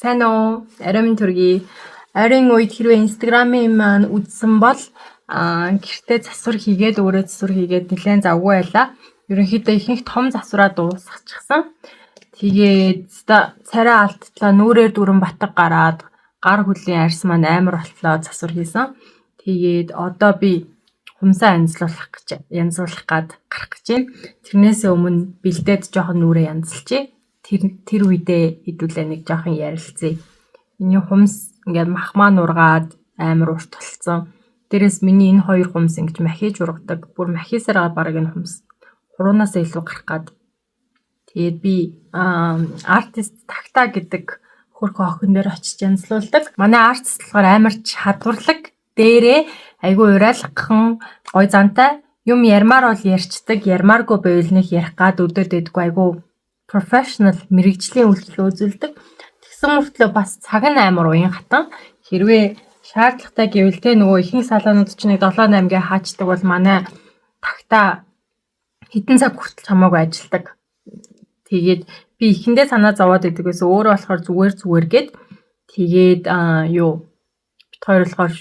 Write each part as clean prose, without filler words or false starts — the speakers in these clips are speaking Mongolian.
Сайн уу? Ариун төргий. Ойрын үед хэрвээ Instagram-ийн маань үзсэн бол гэртээ засвар хийгээд өөрөө засвар хийгээд нэлээд завгүй байлаа. Ерөнхийдөө ихэнх том засвараа дуусгачихсан. Тэгээд царай алдтлаа нүрээр дүрэн батг гараад гар хөлийн арьс маань амар болтлоо засвар хийсэн. Тэгээд одоо би хумсаа янзлуулах гад гарах гэж байна. Тэрнээсээ өмнө бэлдээд жоохон нүрээ янзлчихъя. Тэр үедээ хэдүүлээ нэг жоохон ярилцъя. Миний хумс ингээд махмаа нургаад амар урт толцсон. Дээрээс миний энэ хоёр хумс ингэж махиж ургадаг. Бүр махисараа баг энэ хумс хуруунаас илүү гарах гад. Тэгээд би артист Тагтаа гэдэг хөрхөн охин дээр очиж янзлуулдаг. Манай артист болохоор амар чадварлаг. Дээрээ айгүй урайлгахан гой зантай юм ярмаар бол ярьцдаг. Ярмааргүй байвал нэг ярих гад өдөөд байдгүй айгүй professional мэрэгжлийн үйлчлэл үзүүлдэг. Тэгсэн мөртлөө бас цаг нь амар уян хатан. Хэрвээ шаардлагатай гэвэл те нөгөө ихэнх салонууд ч нэг 7-8 гээ хаачдаг бол манай Тагтаа хэдэн цаг хүртэл хамаагүй ажилладаг. Тэгээд би ихэндээ санаа зовоод идэг гэсэн өөрөө болохоор зүгээр гээд тэгээд бит хоёр болохоор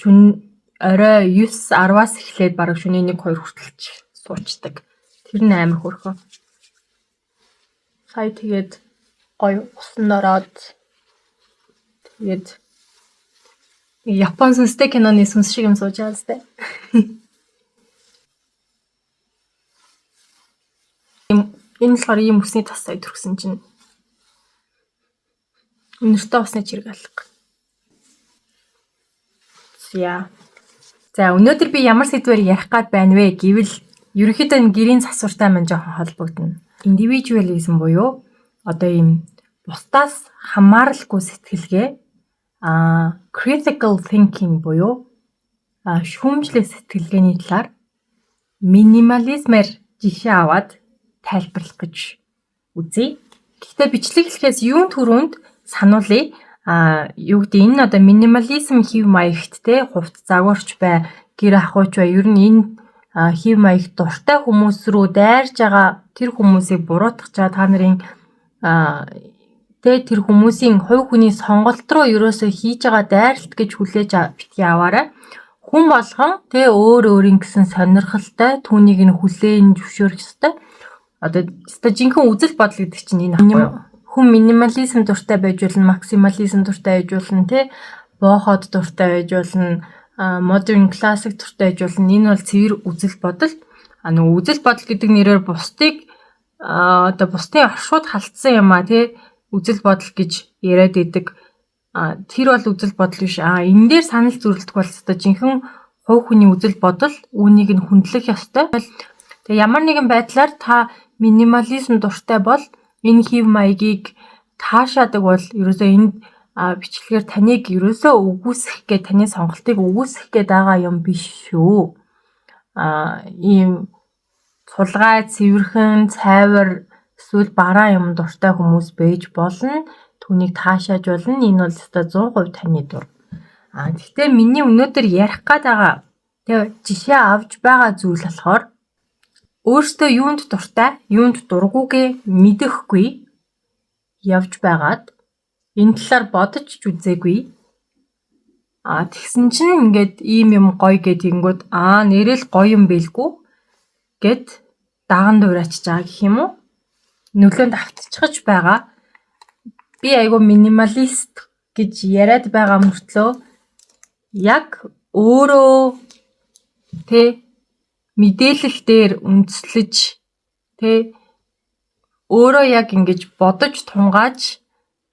орой 9-10-аас эхлээд бараг шөнийн 1-2 хүртэл суучдаг. Тэр нь амар хөрхөө. Сая тэгээд гоё усан ороод тэгээд Япон сүнстэй киноны сүнс шиг юм сууж байгаа зү. Энэ болохоор ийм усны тас сая төрсөн чинь өнөртөө усны чирэг алга. За өнөөдөр би ямар сэдвээр ярих гад байна вэ гэвэл ерөнхийдөө гэрийн засвартай маань жоохон холбогдно. Индивидуализм буюу одоо ийм бусдаас хамааралгүй сэтгэлгээ critical thinking буюу шүүмжлэх сэтгэлгээний талаар минимализмээр жишээ аваад тайлбарлах гэж үзье. Гэхдээ бичлэг хэлэхээс юун түрүүнд сануулъя. Юу гэдэг энэ одоо минимализм хэв маягт те хувц загварч бай, гэр ахуйч бай. Ер нь энэ хэв маяг дуртай хүмүүс рүү дайрж байгаа тэр хүмүүсийг буруутгах чаа та нарын тэр хүмүүсийн хувь хүний сонголт руу ерөөсөө хийж байгаа дайралт гэж хүлээж битгий аваарай. Хүн болгон өөр өөрийн гэсэн сонирхолтой түүнийг нь хүлээн зөвшөөрөх ёстой. Одоо жинхэнэ үзэл бодол гэдэг чинь энэ хүн минимализм дуртай байж болно, максимализм дуртай байж болно, бооход дуртай байж болно, modern classic дуртай байж болно. Энэ бол цэвэр үзэл бодол. Нөгөө үзэл бодол гэдэг нэрээр бусдын оршууд халтсан юм үзэл бодол гэж яриад идэг. Тэр бол үзэл бодол биш. Энэ дээр санал зүйрлэх бол жинхэнэ хувь хүний үзэл бодол үүнийг нь хүндлэх ёстой. Тэгээ ямар нэгэн байдлаар та минимализм дуртай бол энэ хэв маягийг таашаадаг бол ерөөсөө энэ бичлэгээр таныг ерөөсөө үгүйсэх гэ таны сонголтыг үгүйсэх гээд байгаа юм биш шүү. Ийм цулгай, цэвэрхэн, цайвар эсвэл бараа юм дуртай хүмүүс байж болно. Түүнийг таашааж болно. Энэ бол 100% таны дур. Гэхдээ миний өнөөдөр ярих гээд байгаа жишээ авч байгаа зүйл болохоор өөртөө юунд дуртай, юунд дургүйгээ мэдэхгүй явж байгаад энэ талаар бодож ч үзээгүй. Тэгсэн чинь ингээд ийм юм гоё гэдэнгүүт нэрэл гоё юм бэлгүй гэд даган дуурайч байгаа гэх юм уу? Нөлөөнд автчихж байгаа. Би айгүй минималист гэж яриад байгаа мөртлөө яг өөрөө мэдээлэл дээр үндэслэж өөрөө яг ингэж бодож тунгааж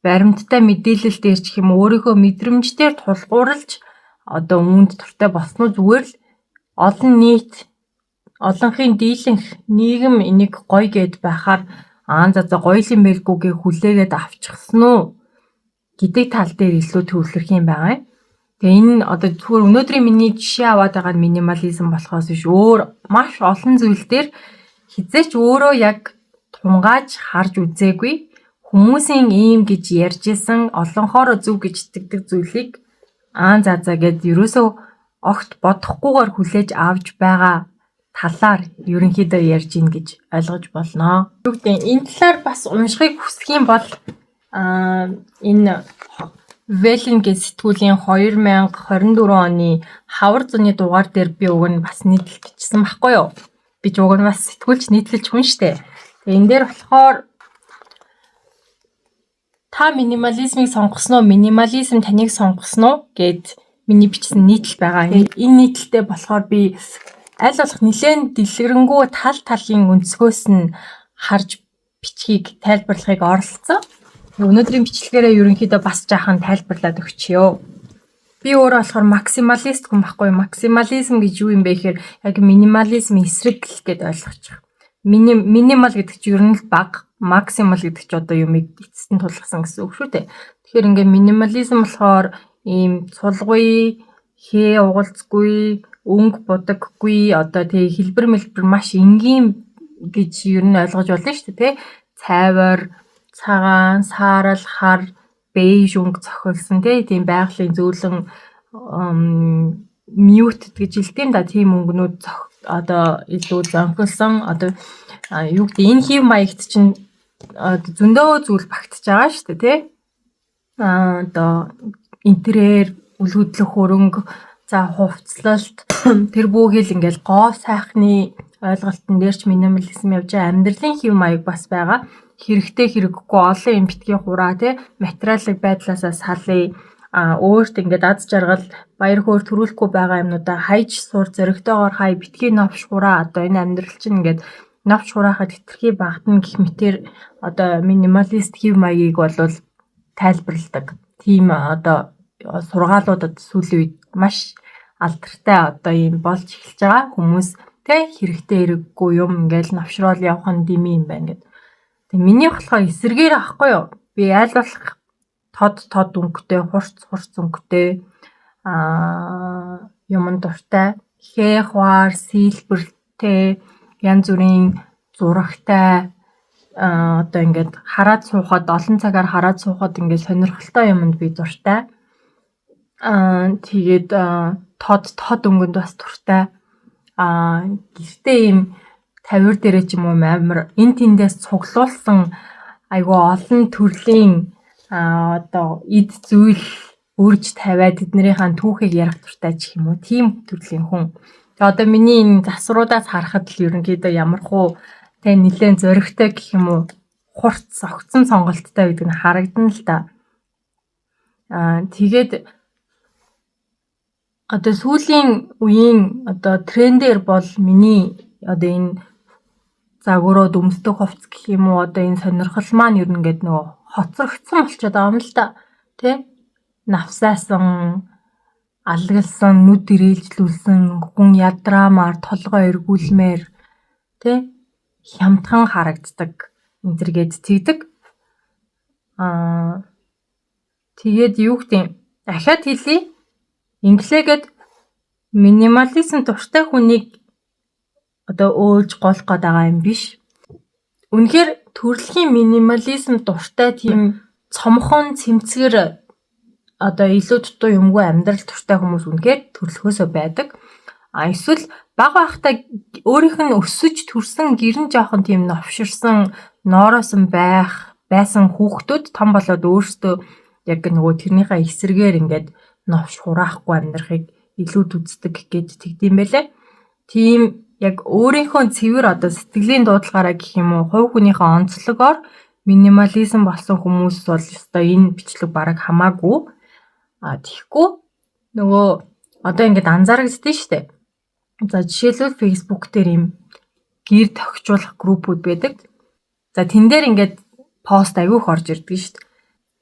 баримттай мэдээлэл дээр ч юм өөрийнхөө мэдрэмжээр тулгуурлаж одоо үүнд дуртай болсноо зүгээр л олон нийт олонхын дийлэнх нийгэм энийг гоё гэд байхаар гоё юм бэлгүйгээ хүлээгээд авчихсан уу гэдэг тал дээр илүү төвлөрөх юм байгаа. Тэгээ энэ одоо зүгээр өнөөдрийн миний жишээ аваад байгаа нь минимализм болохоос биш өөр маш олон зүйл дээр хизээч өөрөө яг тунгааж харж үзээгүй хүмүүсийн ийм гэж ярьж исэн олонхоор зөв гэж итгэдэг зүйлийг гэд ерөөсөө огт бодохгүйгээр хүлээж авч байгаа талаар ерөнхийдөө ярьж ийн гэж ойлгож болно. Энэ талаар бас уншихыг хүсэх юм бол энэ Велин гэж сэтгүүлийн 2024 оны хавар зуны дугаар дээр би уг нь бас нийтлж бичсэн байхгүй юу? Би ч уг нь бас сэтгүүлч нийтлэлч хүн штэ. Тэгээ энэ дээр болохоор та минимализмыг сонгосноо, минимализм таныг сонгосноо гэд миний бичсэн нийтлэл байгаа. Энэ нийтлэлтэй болохоор би аль болох нэлээд дэлгэрэнгүй тал талын өнцгөөс нь харж бичгийг тайлбарлахыг оролцсон. Өнөөдрийн бичлэгээрээ ерөнхийдөө бас жаахан тайлбарлаад өгчихё. Би өөрөө болохоор максималист хүн байхгүй. Максимализм гэж юу юм бэ гэхээр яг минимализм эсрэг гэд ойлгочих. Минимал гэдэг чинь ер нь л бага, максимал гэдэг чинь одоо юмыг эцэст нь тулгасан гэсэн үг шүү дээ. Тэгэхээр ингээд минимализм болохоор ийм цулгүй, хээ угалцгүй, өнгө будаггүй, одоо тэгээ хэлбэр мэлбэр маш энгийн гэж ер нь ойлгож болно шүү дээ, тэ? Цайвар, цагаан, саарал, хар, бейж өнгө цохилсон тийм байгалийн зөөлөн мьют гэж хэлдэм да, тийм өнгөнүүд одоо илүү зонхилсон одоо юу гэдэг энэ хев маягт чинь зөндөө зүйл багтж байгаа шүү дээ, тий? Одоо интерьер, үл хөдлөх хөрөнгө, за хувцлалт тэр бүхэл ингээл гоо сайхны ойлголтын дээр ч минимализм явж байгаа. Амьдралын хев маяг бас байгаа. Хэрэгтэй хэрэггүй олон юм битгий хураа, тий? Материалын байдлаасаа салъя. Өөрт ингээд аз жаргал, баяр хөөр төрүүлэхгүй байгаа юмнуудаа хайж сур зөрөгтэйгээр хай битгий новш хураа. Одоо энэ амьдрал чинь ингээд новш хураахад хэтэрхий багтана гэх мэтэр одоо минималист хев маягийг болвол тайлбарладаг. Тийм одоо сургаалуудад сүүлийн үед маш алдартай одоо юм болж эхэлж байгаа. Хүмүүс тэ хэрэгтэй хэрэггүй юм ингээл навшруулал явах нь дими юм байна гэд. Тэг миний болохоор эсэргээр ахгүй юу? Би аль болох тод өнгөтэй, хурц өнгөтэй юмд дуртай. Хээ хваар, сийлбэртэй, янз бүрийн зурагтай одоо ингээд хараад суухад олон цагаар хараад суухад ингээд сонирхолтой юмд би дуртай. Тэгээд тод өнгөнд бас дуртай. Гэртээ ийм тавир дээрээ ч юм уу амар эн тэндээс цуглуулсан айгүй олон төрлийн одоо эд зүйл өрж тавиад тэднэрийн түүхийг ярих дуртай ч юм уу, тийм төрлийн хүн. Тэгээ одоо миний энэ засваруудаас харахад л ерөнхийдөө ямархуу тэ нэлээд зөрөгтэй гэх юм уу, хурц огцон сонголттой гэдэг нь харагдана л да. Тэгээд одоо сүүлийн үеийн одоо трендээр бол миний одоо энэ загварууд өмсдөг хувцс гэх юм уу, одоо энэ сонирхол маань ер нь ингээд нөгөө хоцрогдсон болчиход байгаа юм л да. Тэ? Навсаасан, алгалсан, нүд ирээлжлүүлсэн, хүн ядраамаар, толгой эргүүлмээр, тэ? Хямдхан харагддаг энэ зэрэгэд тэгдэг. Тэгээд юу гэдэг дахиад хэлье. Инглигээд минимализм дуртай хүнийг одоо өөлж голох гээд байгаа юм биш. Үнэхээр төрөлхийн минимализм дуртай тийм цомхон цэмцгэр одоо илүү дутуу юмгүй амьдрал дуртай хүмүүс үнэхээр төрлөхөөсөө байдаг. Эсвэл бага байхдаа өөрийнх нь өсөж төрсэн гэрэн жоохон тийм новширсан, ноороосон байсан хүүхдүүд том болоод өөрсдөө яг нөгөө тэрнийхээ эсрэгээр ингээд новш хураахгүй амьдрахыг илүү үздэг гэж тэгдэм байлээ. Тийм яг өөрийнхөө цэвэр одоо сэтгэлийн дуудлагаараа гэх юм уу, хувь хүнийхээ онцлогоор минимализм болсон хүмүүс бол ёстой энэ бичлэг бараг хамаагүй. Тэгэхгүй нөгөө одоо ингээд анзаарэгддээ штэ. За жишээлбэл Facebook дээр ийм гэр тохижуулах группүүд байдаг. За тэн дээр ингээд пост аягүй их орж ирдэг штэ.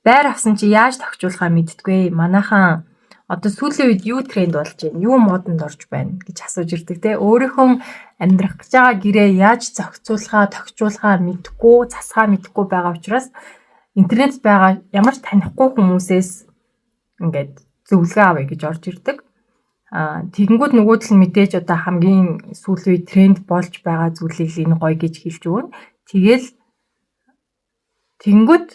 Байр авсан чи яаж тохижуулахаа мэддэггүй. Манайхан одоо сүүлийн үед юу тренд болж байна? Юу модонд орж байна гэж асууж ирдэг те. Өөрийнхөө амьдрах гэж байгаа гэрээ яаж тохижуулахаа мэдэхгүй, засахаа мэдэхгүй байгаа учраас интернет байгаа ямар ч танихгүй хүмүүсээс ингээд зөвлөгөө авъя гэж орж ирдэг. Тэгэнгүүт нөгөөдөл нь мэдээж одоо хамгийн сүүлийн үед тренд болж байгаа зүйлийг энэ гоё гэж хэлж өгнө. Тэгэнгүүт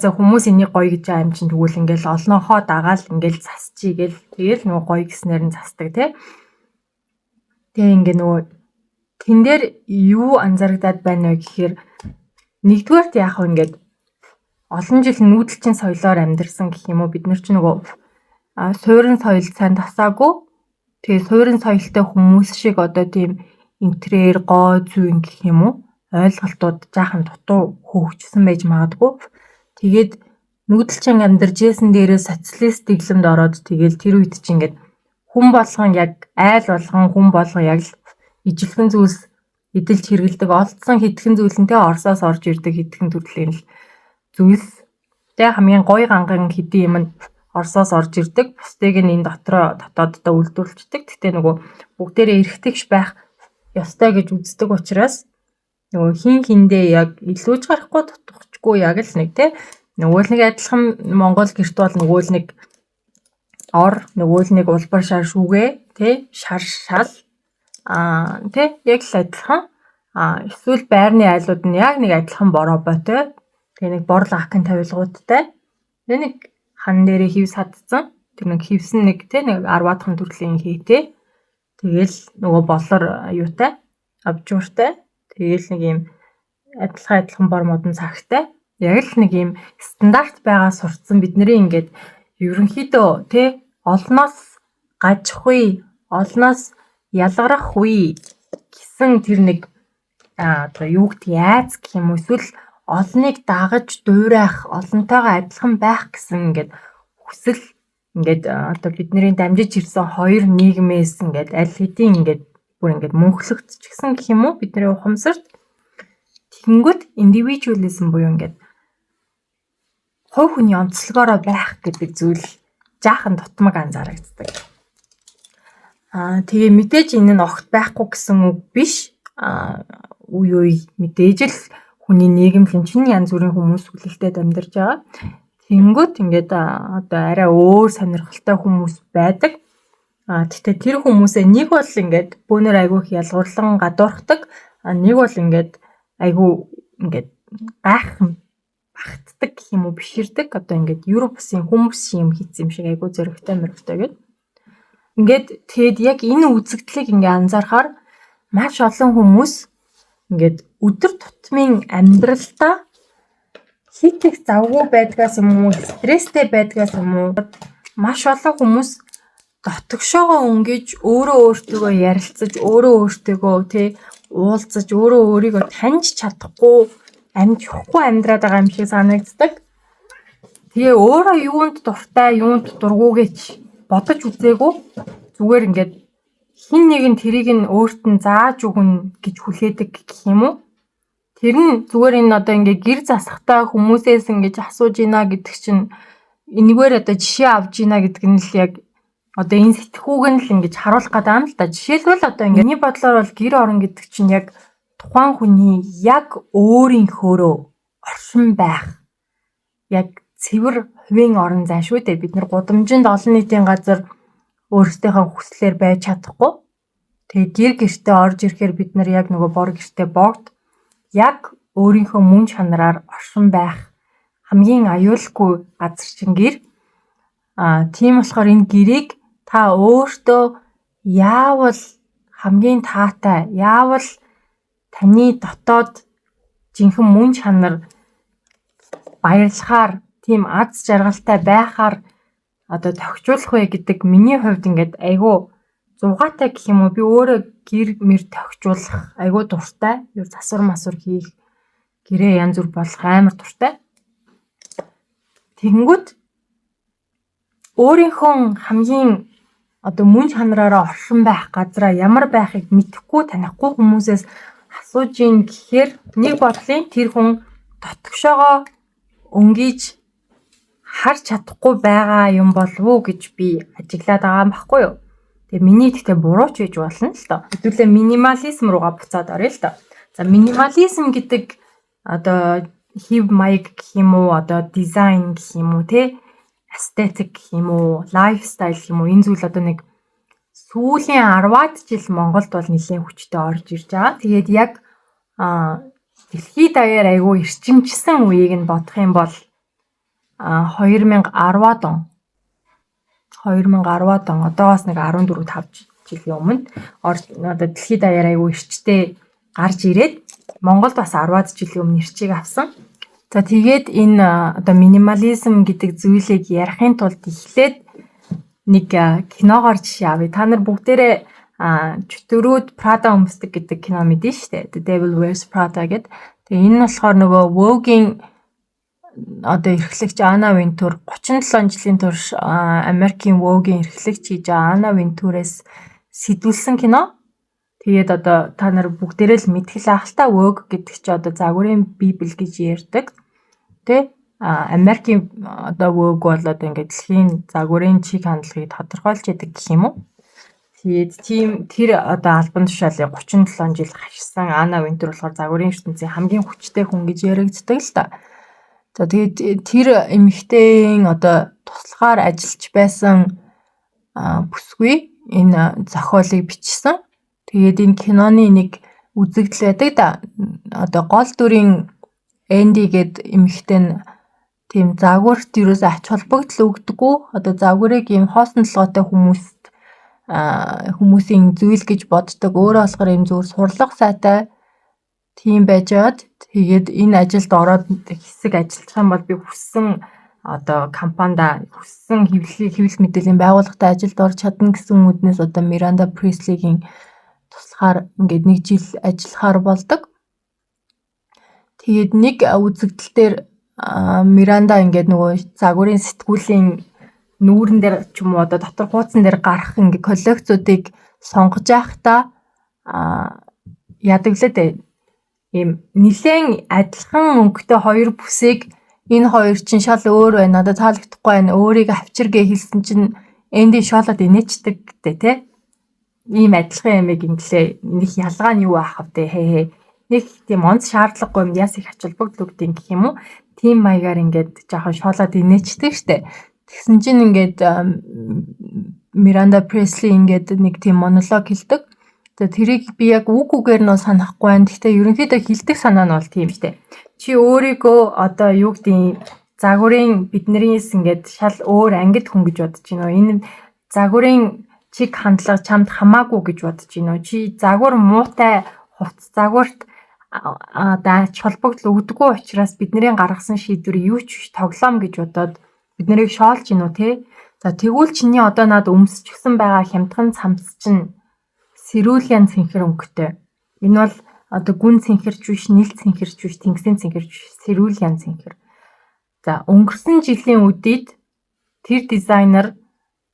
за хүмүүс энийг гоё гэж байгаа юм чинь тэгвэл ингээл олноохоо дагаал ингээл засчий гэл тэгэл нөгөө гоё гэснээр нь засдаг тий. Тэгээ ингээ нөгөө тэн дээр юу анзаарагдаад байна вэ гэхээр нэгдүгээрт яах вэ ингээд олон жил нүүдэлчин соёлоор амьдарсан гэх юм уу, бид нар ч нөгөө суурин соёл сайн тасаагүй. Тэгээ суурин соёлтой хүмүүс шиг одоо тийм интерьер, гоо зүйн гэх юм уу, ойлголтууд жаахан дутуу хөгжсөн байж магадгүй. Тэгээд нүүдэлчин амьдарч ийсэн дээрээ социалист дэглэмд ороод тэгэл тэр үед чи ингээд хүн болгон яг айл болгон хүн болгон яг л ижилхэн зүйлс эдэлж хэрэгэлдэг олдсон хэдхэн зүйлэнтэй Оросоос орж ирдэг хэдхэн төрлийн л зүйлс. Тэгээ хамгийн гоё ганган хэдийн юм нь Оросоос орж ирдэг. Бусдыг нь энэ дотооддоо үйлдвэрлэдэг. Гэтэ нөгөө бүгдээрээ эргэтгэж байх ёстой гэж үздэг учраас нөгөө хин хиндээ яг илүүж гарахгүй тутахчгүй яг л нэг те нөгөө л нэг адилхан Монгол гэрт бол нөгөө л нэг ор нөгөө л нэг улбар шар шүүгээ те шар шал те яг л адилхан эсвэл байрны айлууд нь яг нэг адилхан бороо ботой тэгээ нэг борл акын тавилгуудтай нэг хан дээрээ хивс хадсан тэр нэг хивсэн нэг те нэг 10-аахан төрлийн хийтэй тэгэл нөгөө болор юутай авжууртай тэгэл нэг юм адилхан бор модон цагтай яг л нэг юм стандарт байгаа сурцсан бидний ингээд ерөнхийдөө те олноос гажихгүй олноос ялгарах үе гэсэн тэр нэг одоо юу гэдэг яац гэх юм эсвэл олныг дагаж дуурайх олонтойгоо адилхан байх гэсэн ингээд хүсэл ингээд одоо бидний дамжиж ирсэн хоёр нийгмээс ингээд аль хэдийн ингээд бүр ингээд мөнхлөгдчихсэн гэх юм уу бидний ухамсарт тэгэнгүүт индивидуализм буюу ингээд хувь хүний онцлогоороо байх гэдэг зүйл жаахан дутмаг анзаарагддаг. Тэгээ мэдээж энэ нь огт байхгүй гэсэн үг биш. Үе мэдээж л хүний нийгэмлэн чинь янз бүрийн хүмүүс хүлээлтэд амьдарч байгаа. Тэнгүүт ингээд одоо арай өөр сонирхолтой хүмүүс байдаг. Гэхдээ тэр хүмүүсээ нэг бол ингээд бөөнөр айгүй их ялгуурлан гадуурхдаг. Нэг бол ингээд айгүй ингээд гайхам багтдаг гэх юм уу биширдэг. Одоо ингээд Европсын хүмүүс юм хийц юм шиг айгүй зөрөгтэй мөрөгтэй гэд. Ингээд тэгэд яг энэ үзэгдлийг ингээд анзаархаар маш олон хүмүүс ингээд өдөр тутмын амьдралдаа хит их завгүй байдгаас юм уу стресстэй байдгаас юм уу маш олон хүмүүс дотгошоогоо өнгөж өөрөө өөртөө ярилцаж өөрөө өөртөө тий уулзаж өөрөө өөрийгөө таньж чадахгүй амжихгүй амьдраад байгаа юм шиг санагддаг. Тэгээ өөрөө юунд дуртай юунд дургүй гэж бодож үзээгүй зүгээр ингээд хин нэг нь тэрийг нь өөрт нь зааж өгнө гэж хүлээдэг гэх юм уу. Тэр нь зүгээр энэ одоо ингээ гэр засахтай хүмүүсээс ингэж асууж ийна гэдэг чинь энэгээр одоо жишээ авж ийна гэдэг нь л яг одоо энэ сэтгүүг нь л ингэж харуулах гэдэг юм л да. Жишээлбэл одоо ингээ миний бодлоор бол гэр орон гэдэг чинь яг тухайн хүний яг өөрийнхөөрөө оршин байх яг цэвэр хувийн орон зай шүү дээ. Бид нар гудамжинд олон нийтийн газар өөрсдийнхөө хүслээр байж чадахгүй. Тэгээ гэр гэртээ орж ирэхээр бид нар яг нөгөө бор гэртээ богд яг өөрийнхөө мөн чанараар оршин байх хамгийн аюулгүй газар чинь гэр. Тийм болохоор энэ гэрийг та өөртөө яавал хамгийн таатай, яавал таны дотоод жинхэнэ мөн чанар баярлахаар, тийм аз жаргалтай байхаар одоо тохижуулах вэ гэдэг миний хувьд ингээд айгүй зугаатай гэх юм уу би өөрөө гэр мэр тохижуулах айгүй дуртай. Юу засвар масвар хийх гэрээ янз бүр болох амар дуртай. Тэгэнгүүт өөрийнхөө хамгийн одоо мөн чанараараа оршин байх газараа ямар байхыг мэдэхгүй танихгүй хүмүүсээс асууж ийн гэхээр нэг бодлын тэр хүн дотгошоогоо өнгөж харж чадахгүй байгаа юм болов уу гэж би ажиглаад байгаа юм баггүй юу. Тэгээ миний тэгтээ буруу ч гэж болно л доо. Хэдүүлээ минимализм руугаа буцаад орё л доо. За минимализм гэдэг одоо хев маяг гэх юм уу одоо дизайн гэх юм уу те эстетик гэх юм уу лайфстайл гэх юм уу энэ зүйл одоо нэг сүүлийн 10-аад жил Монголд бол нэлээд хүчтэй орж ирж байгаа. Тэгээд яг дэлхийд даяар айгүй эрчимжсэн үеийг нь бодох юм бол 2010-ад он одоогоос нэг 14-5 жилийн өмнө одоо дэлхийд даяар айгүй эрчтэй гарч ирээд Монголд бас 10-ад жилийн өмнө эрчийг авсан. За тэгээд энэ одоо минимализм гэдэг зүйлийг ярихын тулд эхлээд нэг киногоор жишээ авъя. Та нар бүгдээрээ чөтгөрүүд Prada өмсдөг гэдэг кино мэдэн штэ. The Devil Wears Prada гэдэг. Тэгээ энэ нь болохоор нөгөө Vogue-ийн одоо эрхлэгч Anna Wintour 37 жилийн турш Америкийн Vogue-ийн эрхлэгч хийж Anna Wintour-ээс сэтгүүлсэн кино. Тэгээд одоо та нар бүгдээрээ л мэдгэл ахaltaа Vogue гэдэг чи одоо загварын библ гэж ярьдаг. Тэ Америкийн одоо Vogue бол одоо ингээд дэлхийн загварын чиг хандлагыг тодорхойлж яадаг гэх юм уу. Тэгээд тэр одоо албан тушаалыг 37 жил хашсан Anna Wintour болохоор загварын ертөнцийн хамгийн хүчтэй хүн гэж яригддаг л та. За тэгээд тэр эмэгтэйн одоо туслахаар ажиллаж байсан бүсгүй энэ зохиолыг бичсэн. Тэгээд энэ киноны нэг үзэгдэл байдаг да. Одоо гол дүрийн Энди гээд эмэгтэй нь тийм загварт юуроос ач холбогдол өгдөггүй. Одоо загварыг ийм хоосон толгойтой хүмүүсийн зүйл гэж боддог. Өөрөө болохоор ийм зүгээр сурлага сайтай тийм байжгаад тэгээд энэ ажилд ороод хэсэг ажиллах юм бол би хүссэн одоо компанид хүссэн хэвлэл мэдээллийн байгууллагатай ажилд орж чадна гэсэн үднээс одоо Miranda Priestley-гийн туслахаар ингээд 1 жил ажиллахаар болдог. Тэгээд нэг үзэгдэл дээр Miranda ингээд нөгөө загварын сэтгүүлийн нүүрэн дээр ч юм уу одоо дотор хуудсан дээр гарах ингээд коллекцуудыг сонгож байхдаа яадаг лээ ийм нэлээд адилхан өнгөтэй хоёр бүсийг энэ хоёр чинь шал өөр байна. Надад таалагдахгүй байна. Өөрийг авчир гээ хэлсэн чинь Энди шоолоод инээчдэг гэдэг тий. Ийм адилхан юм гинглээ. Нэг ялгаа нь юу аах вэ хээ. Нэг тийм онц шаардлагагүй юм яс их ач холбогдол өгдөг гэх юм уу. Тим маягаар ингээд жоохон шоолоод инээчдэг штэ. Тэгсэн чинь ингээд Miranda Priestley ингээд нэг тийм монолог хэлдэг. Тэгээ тэрийг би яг үг үгээр нь санахгүй байна. Гэхдээ ерөнхийдөө хэлдэг санаа нь бол тийм штэ. Чи өөрийгөө одоо юу гэдэг загварын биднээс ингээд шал өөр ангид хүн гэж бодож байна. Энэ загварын чиг хандлага чамд хамаагүй гэж бодож байна. Чи загвар муутай хувц загварт ач холбогдол өгдөггүй учраас бидний гаргасан шийдвэр юу ч биш тоглоом гэж бодоод биднийг шоолж гинүү те. За тэгвэл чиний одоо над өмсчихсэн байгаа хямдхан цамц чинь сэрүүлэн цэнхэр өнгөтэй. Энэ бол одоо гүн цэнхэрч биш, нийл цэнхэрч биш, тэнгисийн цэнхэрч биш, сэрүүлэн цэнхэр. За өнгөрсөн жилийн үдийд тэр дизайнер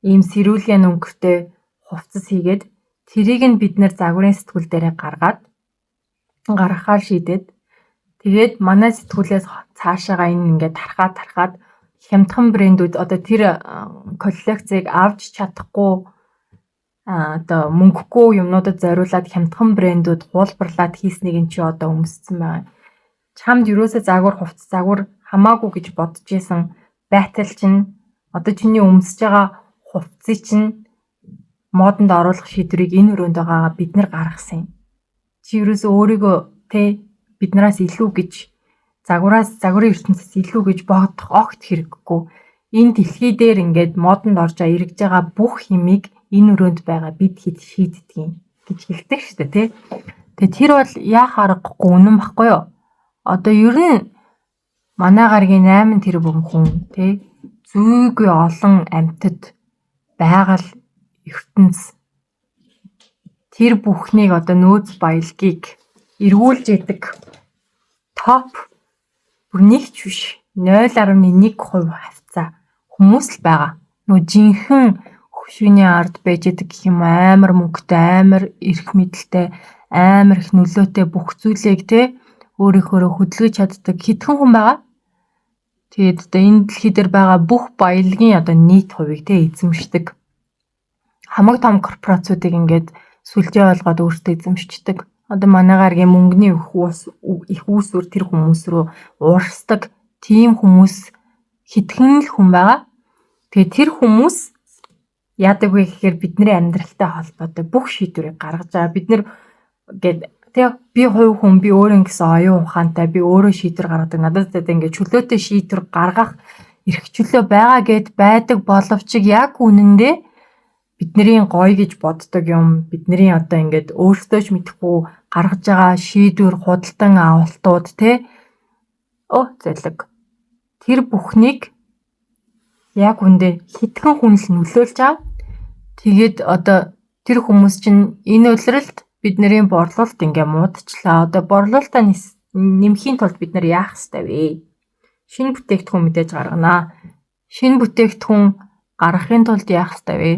ийм сэрүүлэн өнгөтэй хувцас хийгээд тэрийг нь бид нэр загварын сэтгүүл дээрээ гаргахаар шийдээд тэгээд манай сэтгүүлээс цаашаага энэ ингээд тархаад хямдхан брэндүүд одоо тэр коллекцийг авч чадахгүй одоо мөнгөгүй юмнуудад зориулаад хямдхан брэндүүд хуулбарлаад хийснийг нь чи одоо өмссөн байгаа. Чамд юусоо загвар хамаагүй гэж бодож исэн байтал чинь одоо чиний өмсөж байгаа хувцсыг чинь модонд оруулах шийдвэрийг энэ өрөөнд байгаагаа бид нэр гаргасан юм. Чи юусоо өөрийгөө те биднээс илүү гэж загварын ертөнцөөс илүү гэж бодох огт хэрэггүй. Энэ дэлхий дээр ингээд модонд орж ирж байгаа бүх юмыг энэ өрөөнд байгаа бид хэд шийддэг юм гэж хэлдэг шүү дээ тий. Тэгээ тэр бол яах аргагүй үнэн баггүй юу? Одоо ер нь манай гаргийн 8 тэрбум хүн тий зүйгүй олон амьтад байгаль ертөнц тэр бүхнийг одоо нөөц баялагийг эргүүлж яадаг топ бүр нэг ч биш 0.1% хавцаа хүмүүс л байгаа. Нөө жинхэнэ хөвшөөний ард байж идэг гэх юм амар мөнгөтэй, амар эрх мэдэлтэй, амар их нөлөөтэй бүх зүйлийг те өөрийнхөө хөдөлгөж чаддаг хэдхэн хүн байгаа. Тэгээд одоо энэ дэлхий дээр байгаа бүх баялагын одоо нийт хувийг те эзэмшдэг. Хамаг том корпорациудыг ингээд сүлжээ болгоод өөртөө эзэмшдэг. Одоо манай гаргийн мөнгөний их үүсвэр тэр хүмүүс рүү уурсдаг тийм хүмүүс хэдхэн л хүн байгаа. Тэгээд тэр хүмүүс яадаг вэ гэхээр бидний амьдралтай холбоотой бүх шийдвэрийг гаргаж байгаа. Бид нэр гээд тэг би хувь хүн би өөрөө гэсэн оюун ухаантай би өөрөө шийдвэр гаргадаг. Надад ингээд чөлөөтэй шийдвэр гаргах эрх чөлөө байгаа гэд байдаг боловч яг үнэндээ бидний гоё гэж боддог юм. Бидний одоо ингээд өөрсдөө ч мэдэхгүй гаргаж байгаа шийдвэр худалдан авалтууд те Зэлэг. Тэр бүхнийг яг үндэ хитгэн хүн л нөлөөлж аваад тэгээд одоо тэр хүмүүс чинь энэ улиралд бидний борлуулалт ингээ муудчлаа. Одоо борлуулалтаа нэмхийн тулд бид нар яах ёстой вэ? Шинэ бүтээгдэхүүн мэдээж гарганаа. Шинэ бүтээгдэхүүн гаргахын тулд яах ёстой вэ?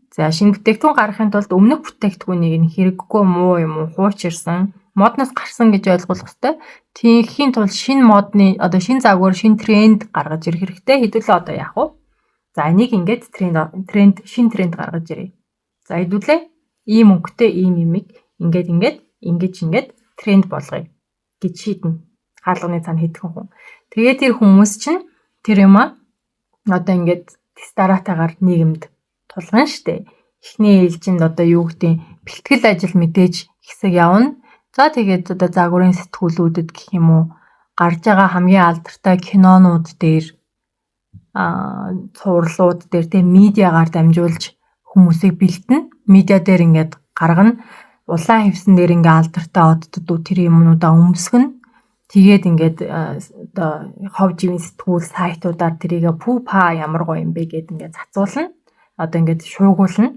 За шинэ бүтээгдэхүүн гаргахын тулд өмнөх бүтээгдэхүүнийг нь хэрэггүй муу юм уу хуучирсан модноос гарсан гэж ойлгох ёстой. Тийхийн тулд шинэ модны одоо шинэ загвар шинэ тренд гаргаж ирэх хэрэгтэй. Хэдүүлээ одоо яах вэ? За энийг ингээд шинэ тренд гаргаж ирээ. За хэдүүлээ ийм өнгөтэй ийм юмыг ингэж тренд болгоё гэж шийднэ. Хаалганы цаана хэдхэн хүн. Тэгээд тэр хүмүүс чинь тэр юм одоо ингээд тестаратаагаар нийгэмд тулгана штэ. Эхний ээлжинд одоо юу гэдэг бэлтгэл ажил мэдээж хэсэг явна. За тэгээд одоо загварын сэтгүүлүүдэд гэх юм уу гарч байгаа хамгийн алдартай кинонууд дээр цувралууд дээр тэг медиагаар дамжуулж хүмүүсийг бэлтэн. Медиа дээр ингээд гаргана. Улаан хевсэн дээр ингээд алдартай оддод тэр юмнуудаа өмсгөн. Тэгээд ингээд одоо хов живийн сэтгүүл сайтуудаар тэрийгэ пупа ямар гоё юм бэ гэд ингээд цацуулна. Одоо ингээд шуугуулна.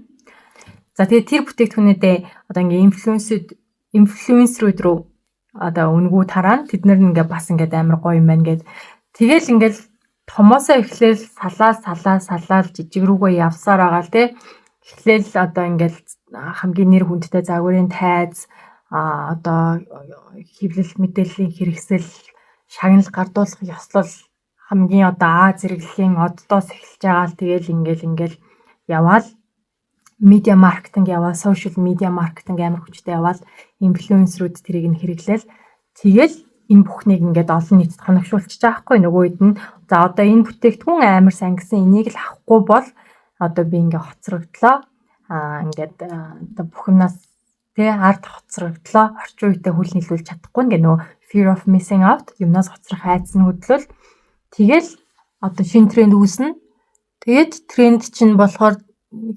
За тэгээд тэр бүтээгдэхүүнүүдээ одоо ингээд инфлюенсерүүд рүү одоо үнгүү тараана. Тэд нар ингээд бас ингээд амар гоё юм байна гэд. Тэгэл ингээд томоосоо эхлээл салаал жижиг рүүгээ явсаар байгаа л те. Эхлээл одоо ингээд хамгийн нэр хүндтэй загварын тайз одоо хэвлэл мэдээллийн хэрэгсэл шагнал гардуулах ёслол хамгийн одоо зэрэглэлийн оддоос эхэлж байгаа л тэгэл ингээл яваал медиа маркетинг яваа сошиал медиа маркетинг амар хүчтэй яваал инфлюенсерүүд тэрийг нь хэрэглээл тэгэл энэ бүхнийг ингээд олон нийтэд хоногшуулчих жаахгүй нөгөө хэд нь за одоо энэ бүтээгдэхүүн амар сайн гэсэн энийг л авахгүй бол одоо би ингээд хоцрогдлоо ингээд одоо бүх юмнаас ард хоцрогдлоо орчин үетэй хүл нийлүүлж чадахгүй ингээ нөгөө fear of missing out юмнаас хоцрох айдас нь хөдлөл тэгэл одоо шинэ тренд үүснэ тэгээд тренд чинь болохоор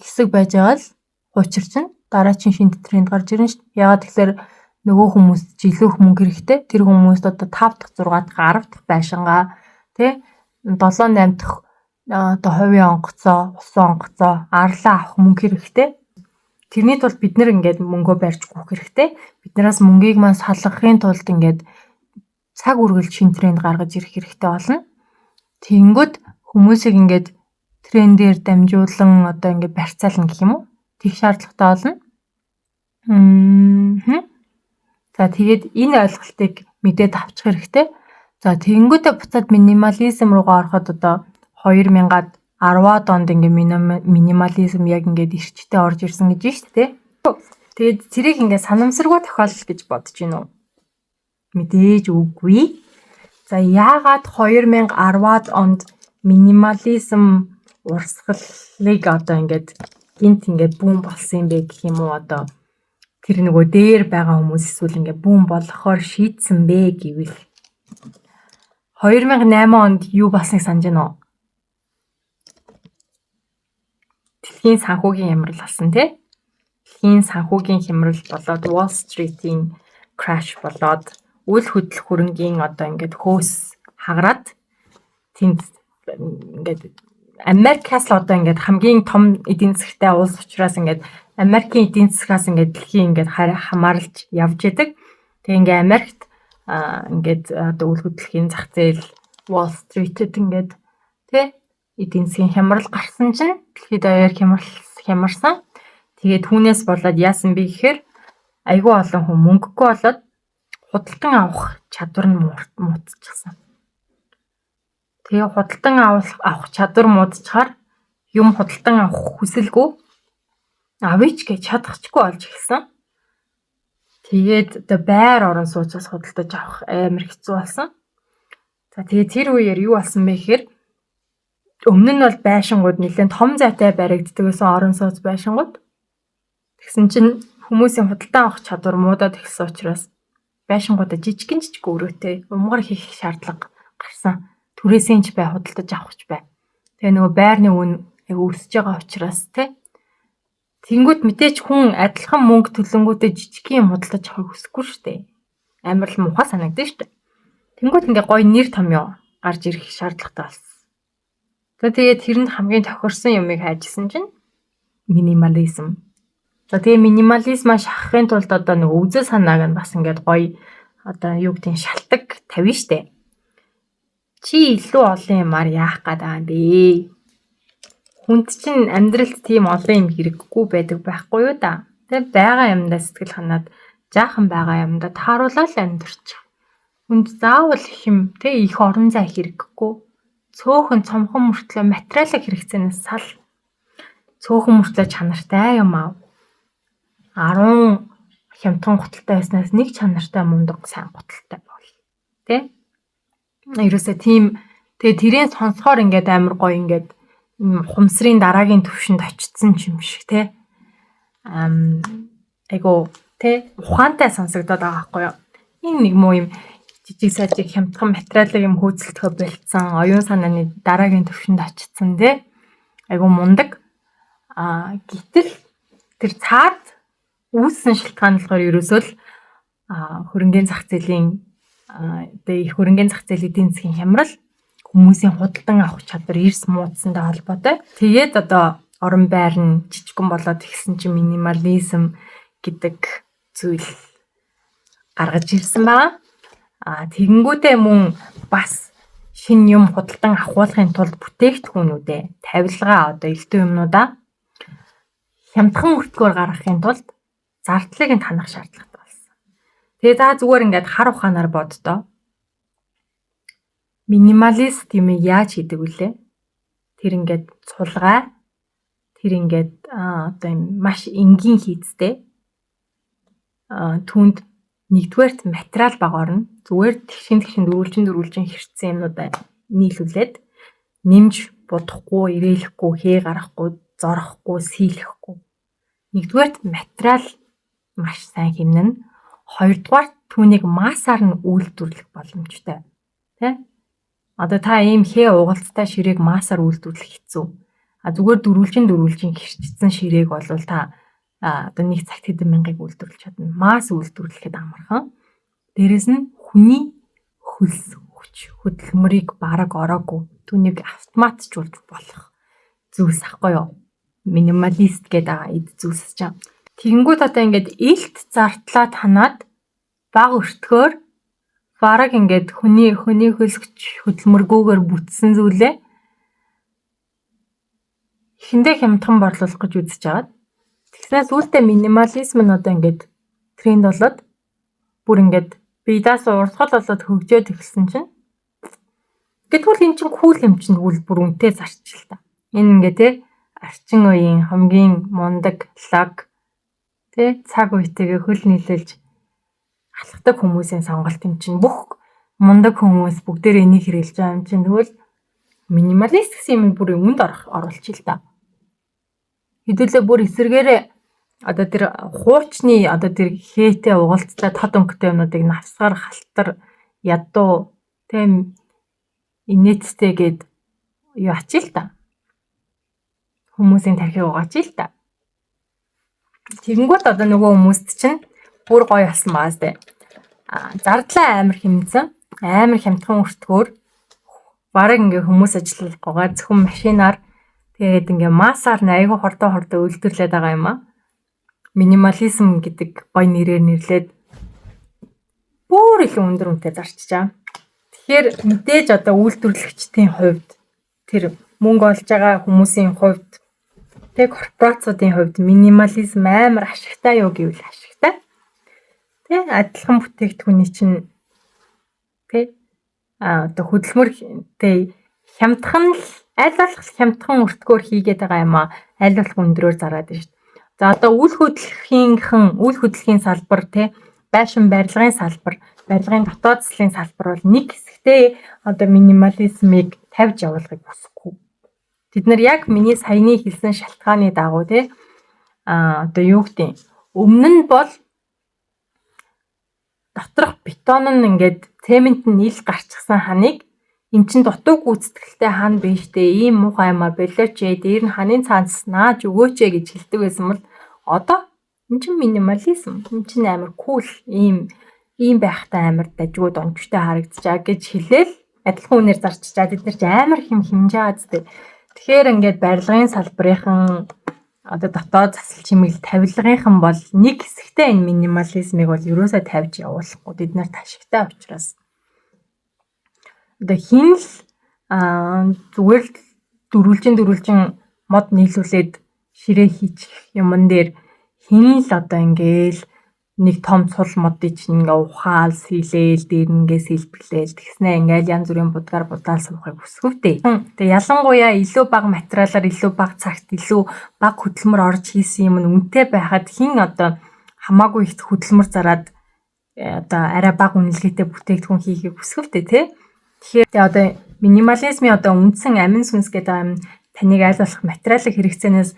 хэсэг байж байгаа л хуучирчин дараа чинь шинэ тренд гарч ирнэ шүү дээ ягаад тэгэхээр нөгөө хүмүүст жилөөх мөнгө хэрэгтэй тэр хүмүүст одоо 5 дахь 6 дахь 10 дахь байшингаа тий 7 8 дахь одоо хувийн онгоцоо усан онгоцоо арлаа авах мөнгө хэрэгтэй. Тэрний тулд бид нэр ингээд мөнгөө барьж гүөх хэрэгтэй. Биднээс мөнгийг маань салгахын тулд ингээд цаг үргэлж шин тренд гаргаж ирэх хэрэгтэй болно. Тэнгүүд хүмүүсийг ингээд трендээр дамжуулан одоо ингээд барьцаална гэх юм уу? Тэг шаардлагатай болно. За тэгээд энэ ойлголтыг мэдээд авчих хэрэгтэй. За тэнгүүдээ буцаад минимализм руугаа ороход одоо 2010-ад онд ингээ минимализм яг ингээд эрчтэй орж ирсэн гэж байна шүү дээ. Тэгээд зэрийг ингээ санамсаргүй тохиолдол гэж бодож байна уу? Мэдээж үгүй. За яагаад 2010-ад онд минимализм урсгалыг одоо ингээд гинт ингээд бүүн болсон юм бэ гэх юм уу одоо тэр нөгөө дээр байгаа хүмүүс эсвэл ингээ бүүн болохоор шийдсэн бэ гэвэл 2008 онд юу болсныг санаж байна уу? Дэлхийн санхүүгийн хямрал болсон тий. Дэлхийн санхүүгийн хямрал болоод Wall Street-ийн crash болоод үл хөдлөх хөрөнгийн одоо ингээд хөөс хагараад тэнд ингээд Америкаас л одоо ингээд хамгийн том эдийн засгтай улс учраас ингээд Америкийн эдийн засгаас ингээд дэлхийн ингээд хамаарлж явж идэг. Тэгээ ингээд Америкт ингээд одоо үл хөдлөхийн зах зээл Wall Street-д ингээд тий эдийн засгийн хямрал гарсан чинь дэлхийд даяар хямарсан. Тэгээд түүнээс болоод яасан бэ гэхээр айгүй олон хүн мөнгөгүй болоод худалдан авах чадвар нь муудчихсан. Тэгээ худалдан авах чадвар муудчихаар юм худалдан авах хүсэлгүй авъя гэж чадахчгүй болж эхэлсэн. Тэгээд одоо байр орон сууцаас худалдаж авах амар хэцүү болсон. За тэгээд тэр үеэр юу болсон бэ гэхээр өмнө нь бол байшингууд нэлээд том зайтай баригддаг гэсэн орон сууц байшингууд. Тэгсэн чинь хүмүүсийн худалдан авах чадвар муудаад эхэлсэн учраас байшингуудаа жижигэн өрөөтэй умгар хийх шаардлага гарсан. Түрээсээ ч бай худалдаж авахч бай. Тэгээ нөгөө байрны үн өсөж байгаа учраас тий. Тэнгүүд мэдээч хүн адилхан мөнгө төлөнгүүтээ жижиг юм худалдаж авахыг хүсэхгүй шүү дээ. Амар л муухай санагдаж шүү дээ. Тэнгүүд ингээ гоё нэр томьёо гарч ирэх шаардлагатай болсон. Тэгээд тэрэнд хамгийн тохирсон юмыг хайжсэн чинь минимализм. Тэгээ минимализмаа шахахын тулд одоо нэг үзэл санааг нь бас ингээд гоё одоо юу гэдэг нь шалтак тавина штэ. Чи илүү олон юмар яах гээд байгаа юм бэ? Хүнд чинь амьдралд тийм олон юм хэрэггүй байдаг байхгүй юу да? Тэгээ байгаа юмдаа сэтгэл ханаад жаахан байгаа юмдаа тааруулаад амьдрч. Хүнд заавал их орон зай хэрэггүй. Цөөхөн цомхон мөртлөө материалын хэрэгцээнээс сал. Цөөхөн мөртлөө чанартай юм аа. 10 хямдхан гуталтай байснаас нэг чанартай мундаг сайн гуталтай бол. Тэ? Ерөөсөө тийм тэгээ тэрийг сонсохоор ингээд амар гоё ингээд хумсрын дараагийн төвшөнд очсон юм шиг тэ. Айгу тэ ухаантай сонсогдоод байгаа байхгүй юу? Энэ нэг муу юм жижиг сажиг хямдхан материалын юм хөөцөлтгөө болцсон оюун санааны дараагийн төвшөнд очсон тэ. Айгу мундаг. Гэтэл тэр цаад үүссэн шалтгаан болохоор ерөөсөө л хөрөнгөний зах зээлийн их хөрөнгөний зах зээлийн эдийн засгийн хямрал хүмүүсийн худалдан авах чадвар эрс муудсантай холбоотой. Тэгээд одоо орон байр нь жижигхэн болоод ихсэн чинь минимализм гэдэг зүйл гаргаж ирсэн байна. Тэгэнгүүтээ мөн бас шинэ юм худалдан авахын тулд бүтээгдэхүүнүүдээ тавилгаа одоо элдв юмнуудаа хямдхан өртгөөр гаргахын тулд зардлыг нь танах шаардлагатай болсон. Тэгээ за зүгээр ингээд хар ухаанаар боддоо. Минималист юм яаж хийдэг вүлээ? Тэр ингээд цулгай, тэр ингээд одоо юм маш энгийн хийцтэй. Түүнд нэгдүгээрт материал бага орно. Зүгээр тэгшин дөрвөлжин хэрцсэн юмнуудаа нийлүүлээд нэмж будахгүй, ирээлэхгүй, хээ гарахгүй, зорохгүй, сийлэхгүй. Нэгдүгээрт материал маш сайн хэмнэн. Хоёрдугаар түүнийг массаар нь үйлдвэрлэх боломжтой. Тэ? Одоо та ийм хээ угалцтай ширээг массаар үйлдвэрлэх хэцүү. Зүгээр дөрвөлжин хэрчсэн ширээг бол та одоо нэг цагт хэдэн мянгаыг үйлдвэрлэж чадна. Масс үйлдвэрлэхэд амархан. Дээрэс нь хүний хөлс хүч хөдөлмөрийг бараг ороогүй. Түүнийг автоматжуулж болох зүйлс ахгүй юу? Минималист гэдэг эд зүйлс чинь. Тэгэнгүүт одоо ингээд илт зартлаа танаад баг өртгөөр бараг ингээд хүний хөлс хүч хөдөлмөргүйгээр бүтсэн зүйлээ эхэндээ хямдхан борлуулах гэж үзэж байгаа. Тэгснээс үүлдээ минимализм нь одоо ингээд тренд болоод бүр ингээд бидаас урсгал болоод хөгжөөд эхэлсэн чинь гэтгүүл эн чинь кул юм чинь бүр үнэтэй зарчил та. Энэ ингээд те арчин үеийн хамгийн мундаг лаг тэ цаг үетэйгээ хөл нийлүүлж алхдаг хүмүүсийн сонголт юм чинь бүх мундаг хүмүүс бүгдээр энийг хэрэглэж байгаа юм чинь тэгвэл минималист гэсэн юм бүр үнд оруулж ил та. Хэдүүлээ бүр эсэргээрээ одоо тэр хуучны одоо тэр хээтэй угалцтай тод өнгөтэй юмнуудыг навсгаар халтар ядуу тэм инээдтэйгээд юу ачил та. Хүмүүсийн тархийг угаачил та. Тэгэнгүүт одоо нөгөө хүмүүст чинь бүр гоё болсон байгаас дээ. Зардлаа амар хэмнсэн, амар хямдхан өртгөөр бараг ингээ хүмүүс ажиллахгүйгээр зөвхөн машинаар тэгээд ингээ массаар айгүй хордоо үйлдвэрлээд байгаа юм аа. Минимализм гэдэг гоё нэрээр нэрлээд бүр их өндөр үнэтэй зарчжаа. Тэгэхээр мэдээж одоо үйлдвэрлэгчдийн хувьд тэр мөнгө олж байгаа хүмүүсийн хувьд тэг корпорацуудын хувьд минимализм амар ашигтай юу гэвэл ашигтай. Тэг адилхан бүтээгдэхүүний чинь тэг одоо хөдөлмөртэй хямдхан аль болох хямдхан өртгөөр хийгээд байгаа юм аа. Аль болох өндрөөр зараад байна шүү дээ. За одоо үйл хөдлөлийн салбар тэг байшин барилгын салбар, барилгын дотоод заслын салбар бол нэг хэсэгтээ одоо минимализмыг тавьж явуулахыг хүсэхгүй. Бид нар яг миний саяны хэлсэн шалтгааны дагуу те одоо юу гэдэг өмнө нь бол доторх бетон нь ингээд цемент нь ил гарчихсан ханыг эн чин дутуу гүйцэтгэлтэй хан биш дээ ийм муухай юмаа болооч ээ дээр нь ханын цаанаас нааж өгөөч ээ гэж хэлдэг байсан бол одоо эн чин минимализм эн чин амар кул ийм ийм байхтай амар дажгүй дончтой харагдчихаа гэж хэлээл адилхан үнээр зарчичаад бид нар ч амар хэмжээ аадтэй. Тэгэхээр ингээд барилгын салбарынхан одоо дотоод засал чимэглэл тавилгынхан бол нэг хэсэгтээ энэ минимализмыг бол ерөөсөө тавьж явуулахгүй бид нарт ашигтай учраас одоо хин л зүгээр л дөрвөлжин мод нийлүүлээд ширээ хийчих юмн дээр хин л одоо ингээл нэг том цул модыг чинь ингээ ухаал сэлээл дээр ингээ сэлбэрлээл тэгснэ ингээл янз бүрийн будгаар будаал суухыг хүсвэвтэй. Тэгээ ялангуяа илүү бага материалаар илүү бага цагт илүү бага хөдөлмөр орж хийсэн юм нь үнэтэй байхад хин одоо хамаагүй их хөдөлмөр зараад одоо арай бага үнэлгээтэй бүтээгдэхүүн хийхийг хүсвэвтэй тий. Тэгэхээр одоо минимализмын одоо үндсэн амин сүнс гэдэг юм таныг аль болох материалын хэрэгцээнээс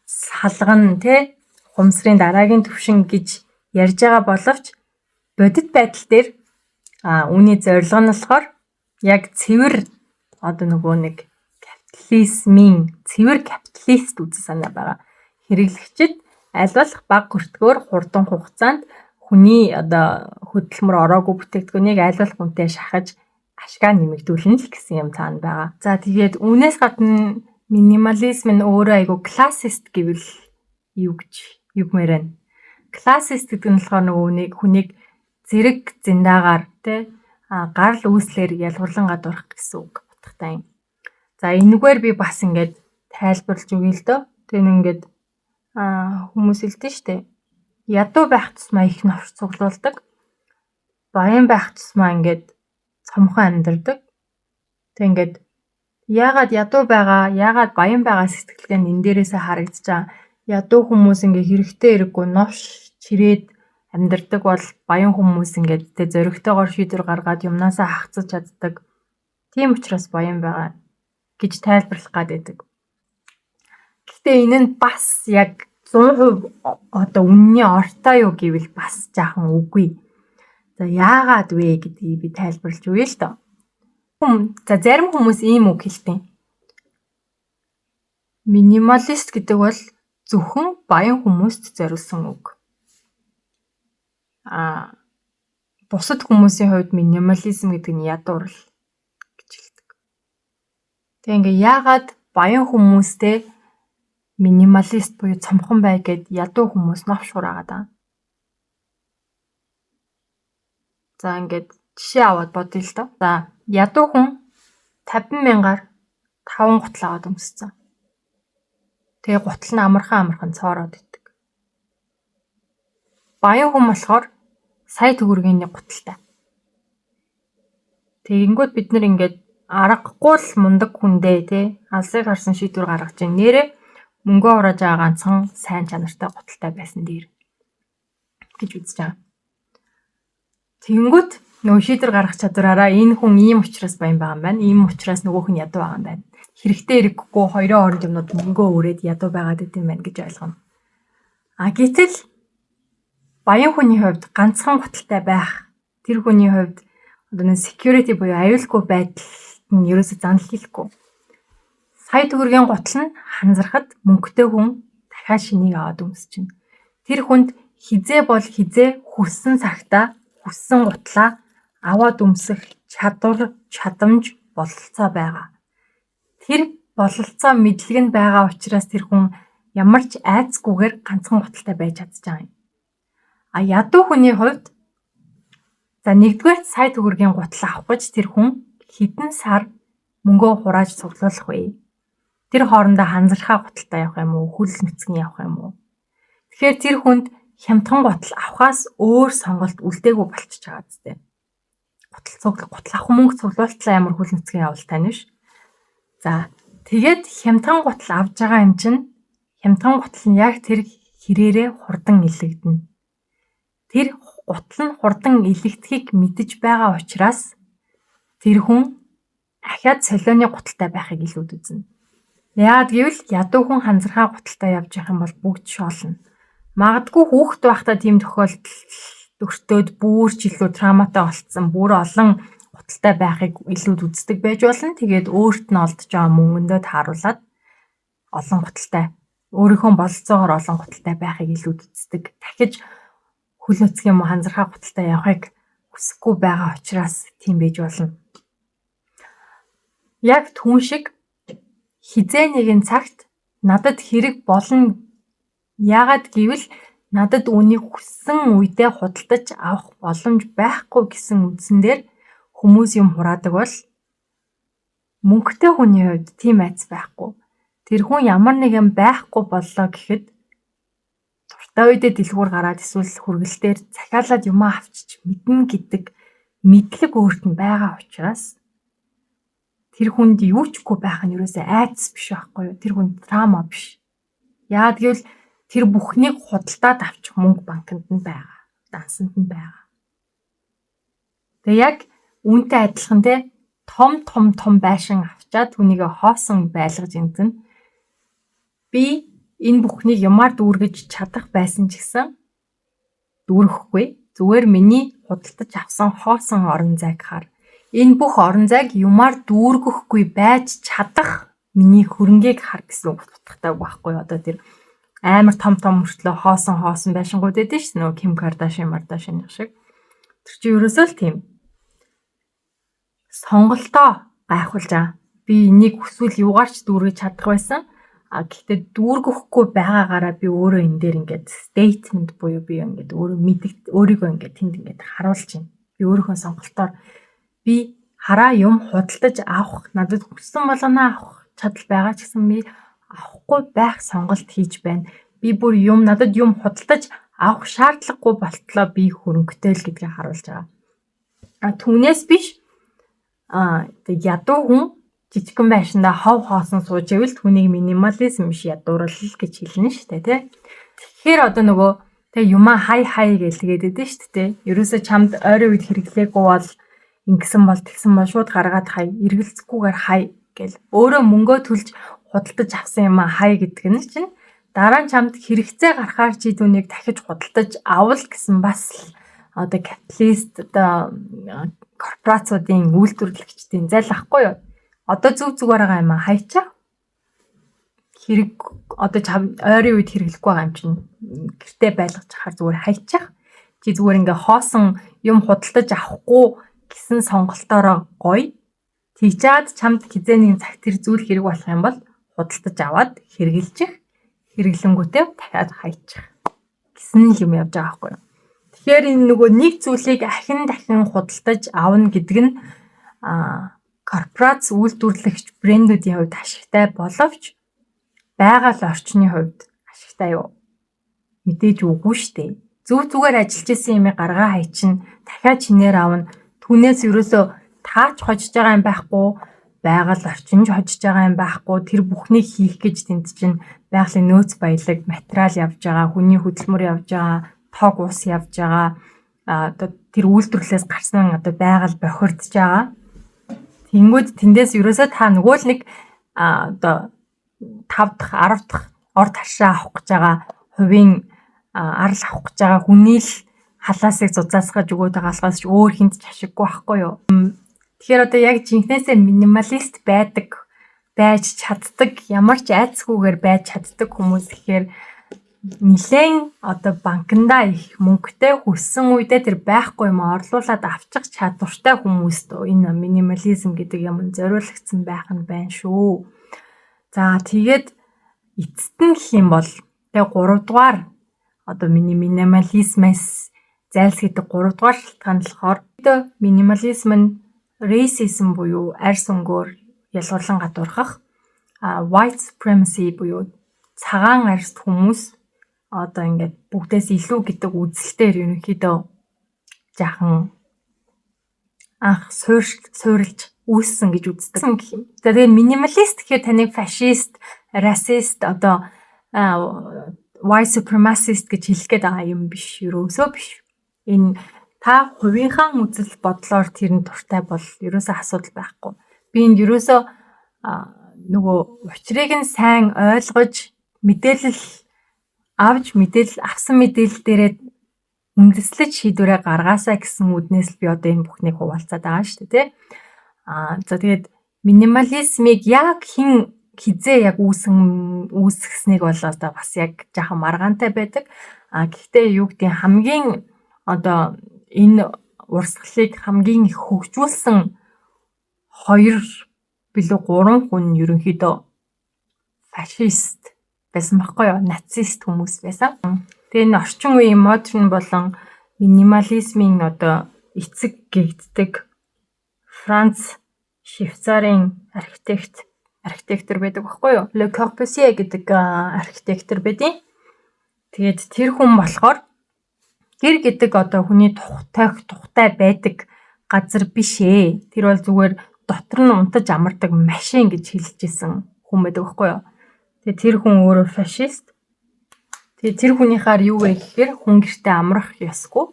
салгана тий ухамсарын дараагийн төвшин гэж ярьж байгаа боловч бодит байдал дээр үүний зорилго нь болохоор яг цэвэр одоо нөгөө нэг капитализмын цэвэр капиталист үзэл санаа байгаа. Хэрэглэгчид аль болох бага хүртгөөр хурдан хугацаанд хүний одоо хөдөлмөр ороогүй бүтээгдэхүүнийг аль болох үнэтэй шахаж ашгаа нэмэгдүүлнэ л гэсэн юм цаана байгаа. За тэгээд үүнээс гадна минимализм нь өөрөө айгу классист гэвэл юу гэмээр байна. Классист гэдэг нь болохоор нөгөө нэг хүнийг зэрэг зэндаагаар тий гарал үүслэр ялгуурлан гадуурх гэсэн үг утгатай юм. За энэгээр би бас ингээд тайлбарлаж өгье л дөө. Тэгээ ингээд хүмүүс хэлдэг штэ. Ядуу байх тусмаа их новш цуглуулдаг. Баян байх тусмаа ингээд цомхон амьдардаг. Тэг ингээд яагаад ядуу байгаа, яагаад баян байгаа сэтгэлгээ нь энэ дээрээсээ харагдаж байгаа. Ядуу хүмүүс ингээ хэрэгтэй хэрэггүй новш чирээд амьдардаг бол баян хүмүүс ингээд тэ зөрөгтэйгоор шийдвэр гаргаад юмнасаа хагцаж чаддаг. Тийм учраас баян байгаа гэж тайлбарлах гад байдаг. Гэхдээ энэ нь бас яг 100% одоо үнний ортой юу гэвэл бас жаахан үгүй. За яагаад вэ гэдгийг би тайлбарлаж өгье л доо. За зарим хүмүүс ийм үг хэлдэг. Минималист гэдэг бол зөвхөн баян хүмүүст зориулсан үг. Бусад хүмүүсийн хувьд минимализм гэдэг нь ядуурл гэж хэлдэг. Тэг ингээ яагаад баян хүмүүстэй минималист буюу цомхон бай гэд ядуу хүмүүс новш хураагаад байгаа. За ингээд жишээ аваад бодъё л доо. За ядуу хүн 50,000-аар 5 гутал аваад өмссөн. Тэгээ гутал нь амархан цоороод идэг. Баян хүн болохоор сая төгрөгийн нэг гуталтай. Тэгэнгүүт бид нэр ингээд аргагүй л мундаг хүндээ тий алсыг харсан шийдвэр гаргаж ин нэрээ мөнгө урааж байгаа ганцхан сайн чанартай гуталтай байсан дээр гэж үзэж байгаа. Тэгэнгүүт нөгөө шийдвэр гаргах чадвараараа энэ хүн ийм учраас баян байгаа юм байна. Ийм учраас нөгөөх нь ядуу байгаа юм байна. Хэрэгтэй хэрэггүй хоёрын хооронд юмнууд мөнгөө өрөөд ядуу байгаад идэм байна гэж ойлгоно. Гэтэл баян хүний хувьд ганцхан гуталтай байх тэр хүний хувьд одоо нэг security буюу аюулгүй байдал нь ерөөсөө занал хийхгүй. Сая төгрөгийн гутал нь ханзархад мөнгөтэй хүн дахиад шинийг аваад өмсчихнэ. Тэр хүнд хизээ бол хизээ хүссэн цагтаа хүссэн гутлаа аваад өмсөх чадамж бололцоо байгаа. Тэр бололцоо мэдлэг нь байгаа учраас тэр хүн ямар ч айцгүйгээр ганцхан гуталтай байж чадчихаг юм. Ядуу хүний хувьд за нэгдүгээр сая төгрөгийн гутал авах гэж тэр хүн хэдэн сар мөнгөө хурааж цуглуулах вэ? Тэр хоорондоо ханзархаа гуталтай явах юм уу? Хүл нүцгэн явах юм уу? Тэгэхээр тэр хүнд хямдхан гутал авахаас өөр сонголт үлдээгүй болчихж байгаа зү. Гутал авах мөнгө цуглуултлаа ямар хүл нүцгэн явуул тань биш. За тэгээд хямдхан гутал авж байгаа юм чинь хямдхан гутал нь яг тэр хэрээрээ хурдан илэгдэнэ. Тэр гутал нь хурдан илэгдэхийг мэдэж байгаа учраас тэр хүн ахаад солионы гуталтай байхыг илүүд үзнэ. Яагаад гэвэл ядуу хүн ханзархаа гуталтай явж явах юм бол бүгд шоолно. Магадгүй хүүхэд байхдаа тийм тохиолдол өртөөд бүр ч илүү травматай болцсон, бүр олон гуталтай байхыг илүүд үздэг байж болно. Тэгээд өөрт нь олдож байгаа мөнгөндөө тааруулаад олон гуталтай, өөрийнхөө бололцоогоор олон гуталтай байхыг илүүд үздэг. Дахиж хүл нүцгэн юм ханзархаа гуталтай явахыг хүсэхгүй байгаа учраас тийм байж болно. Яг түн шиг хизээ нэгэн цагт надад хэрэг болно. Яагаад гэвэл надад үүнийг хүссэн үедээ худалдаж авах боломж байхгүй гэсэн үндсэн дээр хүмүүс юм хураадаг бол мөнгөтэй хүний хувьд тийм айц байхгүй. Тэр хүн ямар нэгэн байхгүй боллоо гэхэд дуртай үедээ дэлгүүр гараад эсвэл хүргэлтээр захиалаад юм авчиж мэднэ гэдэг мэдлэг өөрт нь байгаа учраас тэр хүнд юу чгүй байх нь ерөөсөө айц биш байхгүй юу? Тэр хүнд драма биш. Яагаад гэвэл тэр бүхнийг худалдаад авчих мөнгө банкнд нь байгаа. Дансанд нь байгаа. Тэгээ яг үүнтэй адилхан те том байшин авчаад түүнийг хоосон байлгаж ингэн. Би энэ бүхнийг юмар дүүргэж чадах байсан ч гэсэн дүүрэхгүй. Зүгээр миний худалдаж авсан хоосон орон зай гэхаар энэ бүх орон зайг юмар дүүргэхгүй байж чадах миний хөрөнгийг хар гэсэн үг утгатай байхгүй юу? Одоо тэр амар том мөртлөө хоосон байшингууд эдэн ш. Нөгөө Ким Кардашиан шиг. Тэр чинь ерөөсөө л тийм. Сонголтоо гайхуулж байгаа. Би энийг хүсвэл юугаарч дүүргэж чадах байсан. Гэхдээ дүүргэхгүй байгаагаараа би өөрөө энэ дээр ингээд statement буюу би ингээд өөрийгөө ингээд тэнд ингээд харуулж байна. Би өөрийнхөө сонголтоор би хараа юм худалдаж авах надад хүссэн болгоно авах чадал байгаа ч гэсэн би авахгүй байх сонголт хийж байна. Би бүр надад юм худалдаж авах шаардлагагүй болтлоо би хөрөнгөтэй л гэдгийг харуулж байгаа. Түүнээс биш ядуу хүн жижигхэн байшиндаа хов хоосон сууж ивэл түүнийг минимализм биш ядуурл гэж хэлнэ шүү дээ тий. Тэгэхээр одоо нөгөө тэг юмаа хай гэлгээд өгдөө шүү дээ. Ерөөсөө чамд ойрын үед хэрэглээгүй бол ингэсэн бол тэгсэн бол шууд гаргаад хай, эргэлзэхгүйгээр хай гэл. Өөрөө мөнгөө төлж худалдаж авсан юм хай гэдэг нь чинь дараа нь чамд хэрэгцээ гарахаар чи түүнийг дахиж худалдаж авал гэсэн бас одоо капиталист одоо корпорациудын үйлдвэрлэгчдийн зайл ахгүй юу? Одоо зүгээр байгаа юм хайчаа. Хэрэг одоо ойрын үед хэрэглэхгүй байгаа юм чинь гэртээ байлгаж чахаар зүгээр хайчих. Чи зүгээр ингээ хоосон юм худалдаж авахгүй гэсэн сонголтоороо гоё. Тэгжээд чамд хизээ нэгэн цаг тэр зүйл хэрэг болох юм бол худалдаж аваад хэрэгжилчих. Хэрэглэнгүүтээ дахиад хайчих гэсэн юм явж байгаа байхгүй юу? Тэгэхээр энэ нөгөө нэг зүйлийг дахин худалдаж авна гэдэг нь корпорац үйлдвэрлэгч брэндүүдийн хувьд ашигтай боловч байгаль орчны хувьд ашигтай юу? Мэдээж үгүй шүү дээ. Зүгээр ажиллаж исэн юмыг гаргаа хайчин дахиад чинээр авна. Түүнээс ерөөсөө таач хожиж байгаа юм байхгүй, байгаль орчинж хожиж байгаа юм байхгүй. Тэр бүхнийг хийх гэж тэнд чинь байгалийн нөөц баялаг, материал явж байгаа, хүний хөдөлмөр явж байгаа, тог ус явж байгаа. Одоо тэр үйлдвэрлэлээс гарсан одоо байгаль бохирдож байгаа. Тэнгүүд тэндээс ерөөсөө та нөгөө л нэг одоо 5 дахь 10 дахь ор таршаа авах гэж байгаа хувийн арал авах гэж байгаа хүний л халаасыг зузаасгаж өгөөд байгаалгаас ч өөр хүнд ч ашиггүй байхгүй юу. Тэгэхээр одоо яг жинхнээсээ минималист байж чаддаг, ямар ч айцгүйгээр байж чаддаг хүмүүс гэхээр нилээн одоо банкндаа их мөнгөтэй хүссэн үедээ тэр байхгүй юм орлуулад авчих чадвартай хүмүүст энэ минимализм гэдэг юм зориулагдсан байх нь байна шүү. За тэгээд эцэст нь гэх юм бол тэг 3 дугаар одоо минимализмээс зайлсхийдэг 3 дугаар шалтгаан болохоор минимализм нь racism буюу арьс өнгөөр ялгарлан гадуурхах, white supremacy буюу цагаан арьс хүмүүс одоо ингээд бүгдээс илүү гэдэг үзэлтээр ерөнхийдөө жаахан анх суурилж үүссэн гэж үздэг юм. За тэгээ минималист гэхээр таныг фашист, расист одоо white supremacist гэж хэлэх гээд байгаа юм биш, ерөөсөө биш. Энэ та хувийнхаа үзэл бодлоор тэр нь дуртай бол ерөөсөө асуудал байхгүй. Би энд ерөөсөө нөгөө учрыг нь сайн ойлгож мэдээлэл авсан мэдээлэл дээрээ үндэслэж шийдвэрээ гаргаасаа гэсэн үднээс л би одоо энэ бүхнийг хуваалцаад байгаа шүү дээ, тий. За тэгээд минимализмыг яг хизээ яг үүсгэснийг бол одоо бас яг жаахан маргаантай байдаг. Гэхдээ юу гэдэг хамгийн одоо энэ урсгалыг хамгийн их хөгжүүлсэн 2 билүү 3 хүн ерөнхийдөө фашист байсан байхгүй юу? Нацист хүмүүс байсан. Тэгээ энэ орчин үеийн модерн болон минимализмын одоо эцэг гэгддэг Франц Швейцарын архитектор байдаг байхгүй юу? Le Corbusier гэдэг архитектор байдیں۔ Тэгээд тэр хүн болохоор гэр гэдэг одоо хүний тухтай байдаг газар биш ээ. Тэр бол зүгээр дотор нь унтаж амардаг машин гэж хэлжсэн хүн байдаг байхгүй юу? Тэгээд тэр хүн өөрөө фашист. Тэгээд тэр хүнийхээр юу вэ гэхээр хүн гэртээ амрах ёсгүй.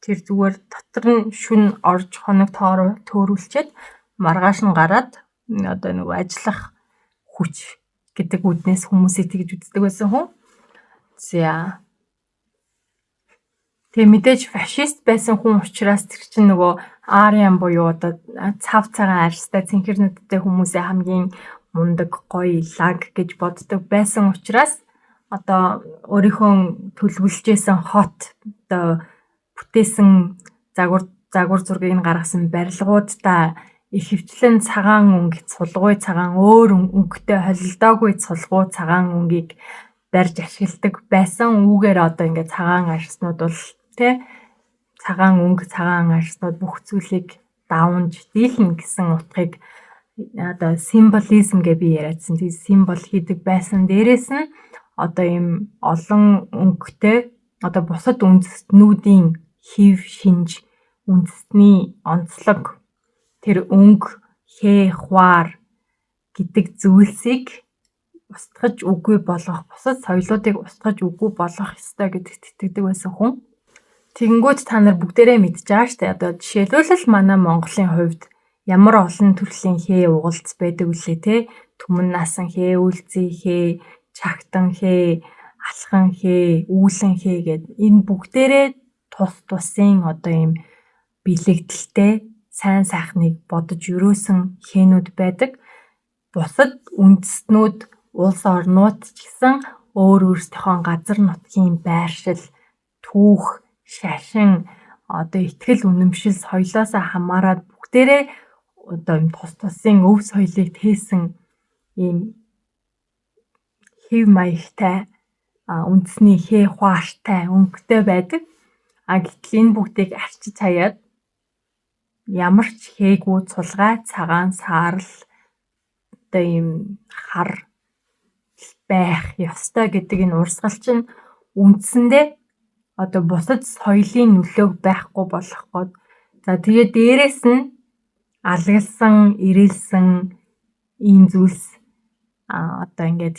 Тэр зүгээр дотор нь шүн орж хоног төөрүүлчихэд маргааш нь гараад одоо нэг ажиллах хүч гэдэг үднээс хүмүүсийг тэгж үздэг байсан хүн. За. Тэгээ мэдээж фашист байсан хүн учраас тэр чинь нөгөө Ариан буюу одоо цав цагаан арьстай цэнхэрнүүдтэй хүмүүсээ хамгийн мундаг гоё лаг гэж боддог байсан учраас одоо өөрийнхөө төлөвлөжсэн хот одоо бүтээсэн загвар зургийг гаргасан барилгуудаа ихэвчлэн цагаан өнгө, цулгуй цагаан өөр өнгөтэй холилдоогүй цулгуй цагаан өнгийг барьж ашигладаг байсан. Үүгээр одоо ингээд цагаан арьснууд бол цагаан өнгө, цагаан арьснууд бүх зүйлийг давнж дийлнэ гэсэн утгыг одоо символизм гэж би яриадсан. Тийм символ хийдэг байсан. Дээрээс нь одоо ийм олон өнгөтэй одоо бусад үндэстнүүдийн хэв шинж, үндэстний онцлог, тэр өнгө, хээ, хваар гэдэг зүйлсийг устгаж үгүй болгох, бусад соёлоодыг устгаж үгүй болгох ёстой гэдэгт итгэдэг байсан хүн. Тэгэнгүүт та нар бүгдээрээ мэдж байгаа шүү дээ. Одоо жишээлбэл манай Монголын хувьд ямар олон төрлийн хээ угалц байдаг үлээ те. Түмэн насан хээ, үлзий хээ, чагтан хээ, алхан хээ, үүлэн хээ гэд энэ бүгдээрээ тусын одоо ийм бэлэгдэлтэй сайн сайхныг бодож өрөөсөн хээнүүд байдаг. Бусад үндэстнүүд, улс орнууд ч гэсэн өөрсдийнхөө газар нутгийн байршил, түүх, шашин, одоо итгэл үнэмшил соёлоосоо хамаарат бүгдээрээ одоо ийм тусын өв соёлыг тээсэн ийм хэв маягтай үндэсний хээ хуаартай өнгөтэй байдаг. Гэтэл энэ бүгдийг арчиж хаяад ямар ч хээгүй цулгай, цагаан, саарл одоо ийм хар байх ёстой гэдэг энэ урсгал чинь үндсэндээ одоо бусад соёлын нөлөөг байхгүй болгох гээд. За тэгээд дээрэс нь алгалсан, ирээлсэн ийм зүйлс одоо ингээд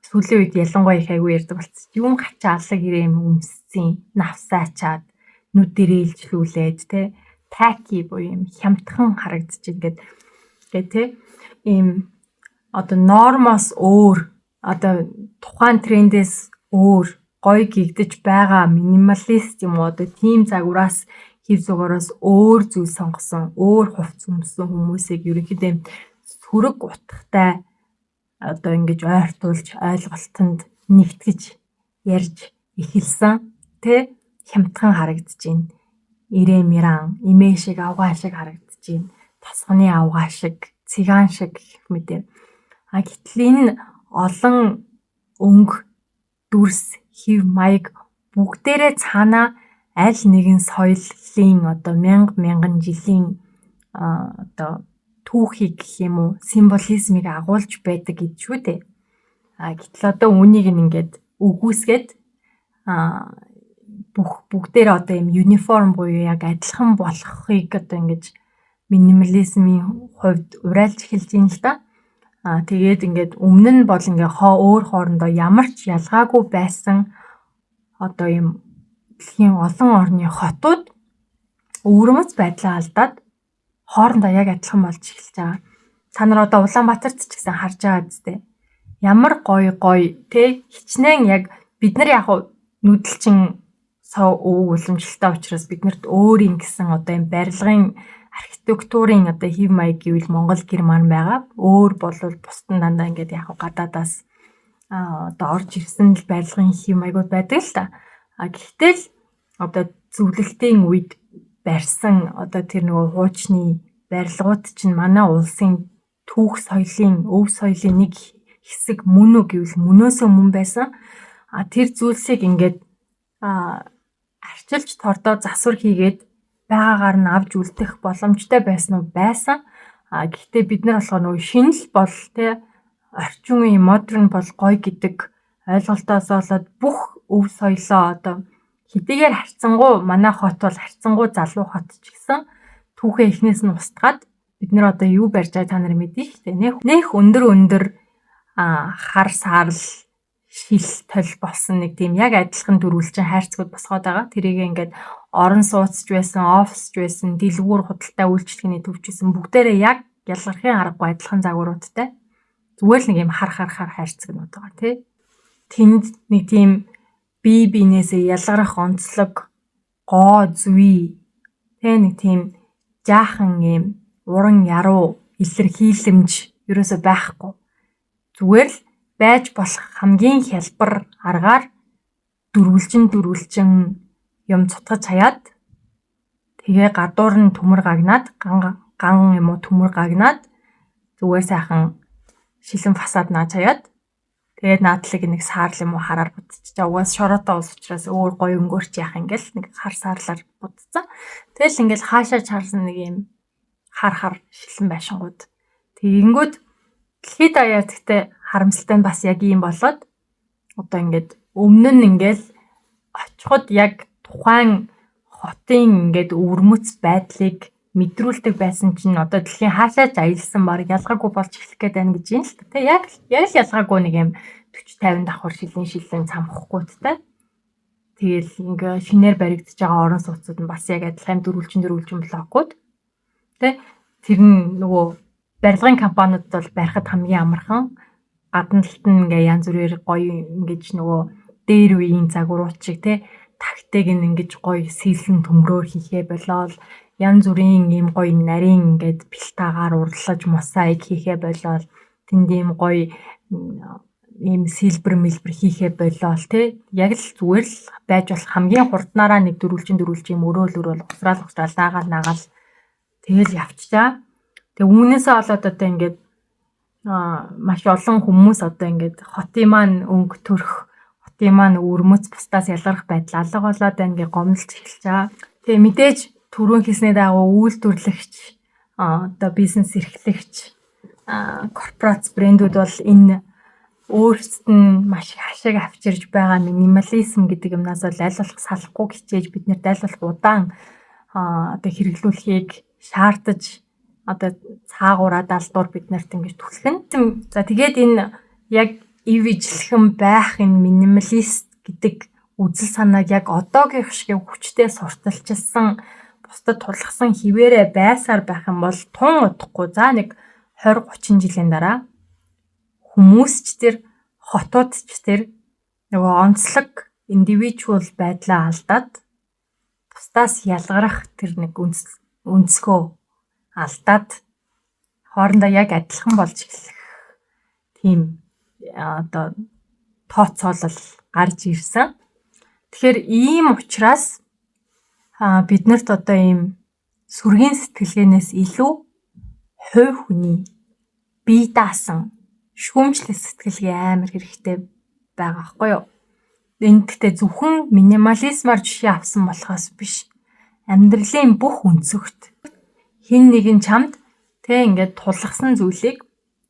сүүлийн үед ялангуяа их аягүй ярьдаг болсон. Юм гачаа алаг ирэм өмссөн, навсаачаад нүд дээрээ илжлүүлээд таки буюу юм хямдхан харагдчих ингээд ийм одоо нормоос өөр одоо тухайн трендээс өөр гоё гэгдэж байгаа минималист юм уу одоо тийм загвараас хэв зугаараас өөр зүйл сонгосон, өөр хувцс өмссөн хүмүүсийг ерөнхийдөө сөрөг утгатай одоо ингэж ойртуулж ойлголтод нэгтгэж ярьж эхэлсэн хямдхан харагдаж байна. Ирээ миран, имээ шиг авгаа шиг харагдаж байна. Тосгоны авгаа шиг, цыган шиг гэх мэт. Гэтэл энэ олон өнгө, дүрс, хэв маяг бүгдээрээ цаанаа аль нэгэн соёлын одоо мянган жилийн одоо түүхийг гэх юм уу символизмыг агуулж байдаг гэж шүү дээ. Гэтэл одоо үнийг ингээд үгүйсгээд бүгдээр одоо юм юниформ буюу яг адилхан болохыг одоо ингэж минимализмын хувьд урайлж эхэлж байна л да. Тэгээд ингээд өмнө нь бол ингээ өөр хоорондоо ямар ч ялгаагүй байсан одоо юм дэлхийн олон орны хотууд өвөрмөц байдлаа алдаад хоорондоо яг адилхан болж эхэлж байгаа. Та нар одоо Улаанбаатарт ч гэсэн харж байгаа зү. Ямар гоё хичнээн яг бид нар яг нүүдэлчин сав өвөг уламжлалтай учраас биднэрт өөр юм гэсэн одоо юм барилгын архитектурын одоо хэв маяг гэвэл Монгол Герман байгаа. Өөр болвол бусдын дандаа ингээд яг гадаадаас одоо орж ирсэн л барилгын хэв маягуд байдаг л та. Гэхдээ л одоо зөвлөлтийн үед барьсан одоо тэр нөгөө хуучны барилгууд чинь манай улсын түүх соёлын, өв соёлын нэг хэсэг мөн үү гэвэл мөнөөсөө мөн байсан. Тэр зүйлсийг ингээд арчилж тордоо засвар хийгээд байгаагаар нь авч үлдэх боломжтой байсан уу? Байсан. Гэхдээ бид нар болохоор нөгөө шинэл бол тэ орчин үеийн модерн бол гоё гэдэг ойлголтоос болоод бүх өв соёлоо одоо хэдийгээр харьцангуй манай хот бол харьцангуй залуу хот ч гэсэн түүхээ эхнээс нь устгаад бид нар одоо юу барьж байгаа та нар мэднэ шүү дээ. Нэх өндөр хар саарл шил тол болсон нэг тийм яг адилхан дөрвөлжин хайрцагуд босгоод байгаа. Тэрийг ингээд орон сууцч байсан, офисч байсан, дэлгүүр худалдаа үйлчлэгээний төвчсэн бүгдээрээ яг ялгархын аргагүй адилхан загваруудтай. Зүгээр л нэг юм хар хайрцагнууд байгаа тий. Тэнд нэг тийм бие биенээсээ ялгарах онцлог, гоо зүй, тэ нэг тийм жаахан юм уран яруу илэрхийлэмж ерөөсөй байхгүй. Зүгээр л байж болох хамгийн хялбар аргаар дөрвөлжин юм цутгаж хаяад тэгээ гадуур нь төмөр гагнаад ган юм уу төмөр гагнаад зүгээр сайхан шилэн фасад нааж хаяад тэгээд наадлыг нэг саарл юм уу хараар будчихаа. Угаас шороотой улс учраас өөр гоё өнгөөрч яах ингээл нэг хар саарлаар будцсан. Тэгэл ингээл хаашаа чарсан нэг юм хар шилэн байшингууд. Тэгэнгүүт дэлхийд даяар гэхдээ харамсалтай нь бас яг ийм болоод одоо ингээд өмнө нь ингээл очиход яг тухайн хотын ингээд өвөрмөц байдлыг мэдрүүлдэг байсан чинь одоо дэлхийн хаашаач аялсан баг ялгаагүй болж эхлэх гээд байна гэж юм л та. Тэ яг л ялгаагүй нэг юм 40-50 давхар шилэн цамхахгүйтэй. Тэгэл ингээ шинээр баригдаж байгаа орон сууцуд нь бас яг адилхан дөрвөлжин блокууд. Тэ тэр нь нөгөө барилгын компаниуд бол барихад хамгийн амархан. Гадна талд нь ингээ янз бүрээр гоё ингэж нөгөө дээр үеийн загварууд шиг тэ тагтыг ингэж гоё сэлэн төмрөөр хийхээ болоод янз бүрийн ийм гоё нарийн ингээд пилтагаар урлаж мосаик хийхээ болоод тэнд ийм гоё ийм сэлбэр хийхээ болоод тий яг л зүгээр л байж болох хамгийн хурднаараа нэг дөрвөлжин өрөөл уцраал наагаал тэгэл явчихаа. Тэгээ үүнээсээ болоод одоо ингээд маш олон хүмүүс одоо ингээд хотын маань өнгө төрх, хотын маань өвөрмөц бусдаас ялгарх байдал алга болоод байна гэж гомдолж эхэлж байгаа. Тэгээ мэдээж түрүүн хийсний дагуу үйлдвэрлэгч одоо бизнес эрхлэгч корпорац брэндүүд бол энэ өөрсдөд нь маш их хашиг авчирж байгаа минимализм гэдэг юмнаас бол аль болох салахгүй хичээж бид нарт аль болох удаан одоо хэрэглүүлэхийг шаардаж одоо цаагаараа далдуур бид нарт ингэж түлхэн. За тэгээд энэ яг ив ижлэхэн байх энэ минималист гэдэг үзэл санааг яг одоогийн шиг хүчтэй сурталчилсан бусдад тулгсан хിവэрэ байсаар байх юм бол тун удахгүй за нэг 20-30 жилийн дараа хүмүүсч тэр хотуудч тэр нөгөө онцлог индивидуал байдлаа алдаад бусдаас ялгарах тэр нэг өнцгөө алдаад хоорондоо яг адилхан болж эхлэх тийм одоо тооцоолол гарч ирсэн. Тэгэхээр ийм учраас биднэрт одоо ийм сүргийн сэтгэлгээнээс илүү хувь хүний бие даасан шүүмжлэх сэтгэлгээ амар хэрэгтэй байгаа байхгүй юу? Энд гэхдээ зөвхөн минимализмаар жишээ авсан болохоос биш. Амьдралын бүх өнцөгт хин нэгэн чамд тэ ингээд тулгсан зүйлийг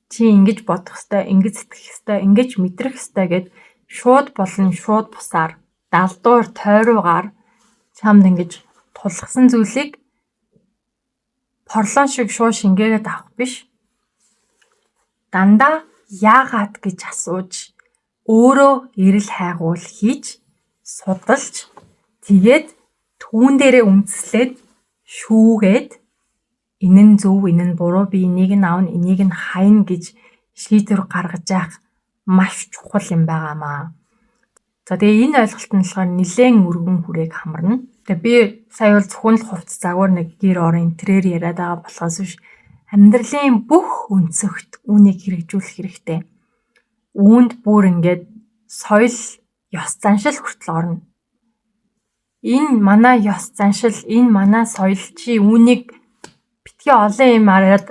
чи ингэж бодох ёстой, ингэж сэтгэх ёстой, ингэж мэдрэх ёстой гэд шууд болон шууд бусаар далдуур тойруугаар чамд ингэж тулгсан зүйлийг порлон шиг шууд шингээгээд авах биш. Дандаа яагаад гэж асууж өөрөө эрэл хайгуул хийж судалж тэгээд түүн дээрээ үндэслээд шүүгээд энэ нь зөв, энэ нь буруу, би энийг нь аавна, энийг нь хайна гэж шийдвэр гаргаж явах маш чухал юм байгаамаа. За тэгээ энэ ойлголт нь болохоор нэлээд өргөн хүрээг хамарна. Тэгээ би сая бол зөвхөн л хувц загвар нэг гэр орон интерьер яриад байгаа болохоос биш амьдралын бүх өнцөгт үүнийг хэрэгжүүлэх хэрэгтэй. Үүнд бүр ингээд соёл ёс заншил хүртэл орно. энэ манай ёс заншил, энэ манай соёл чи үүнийг битгий олон юм яриад,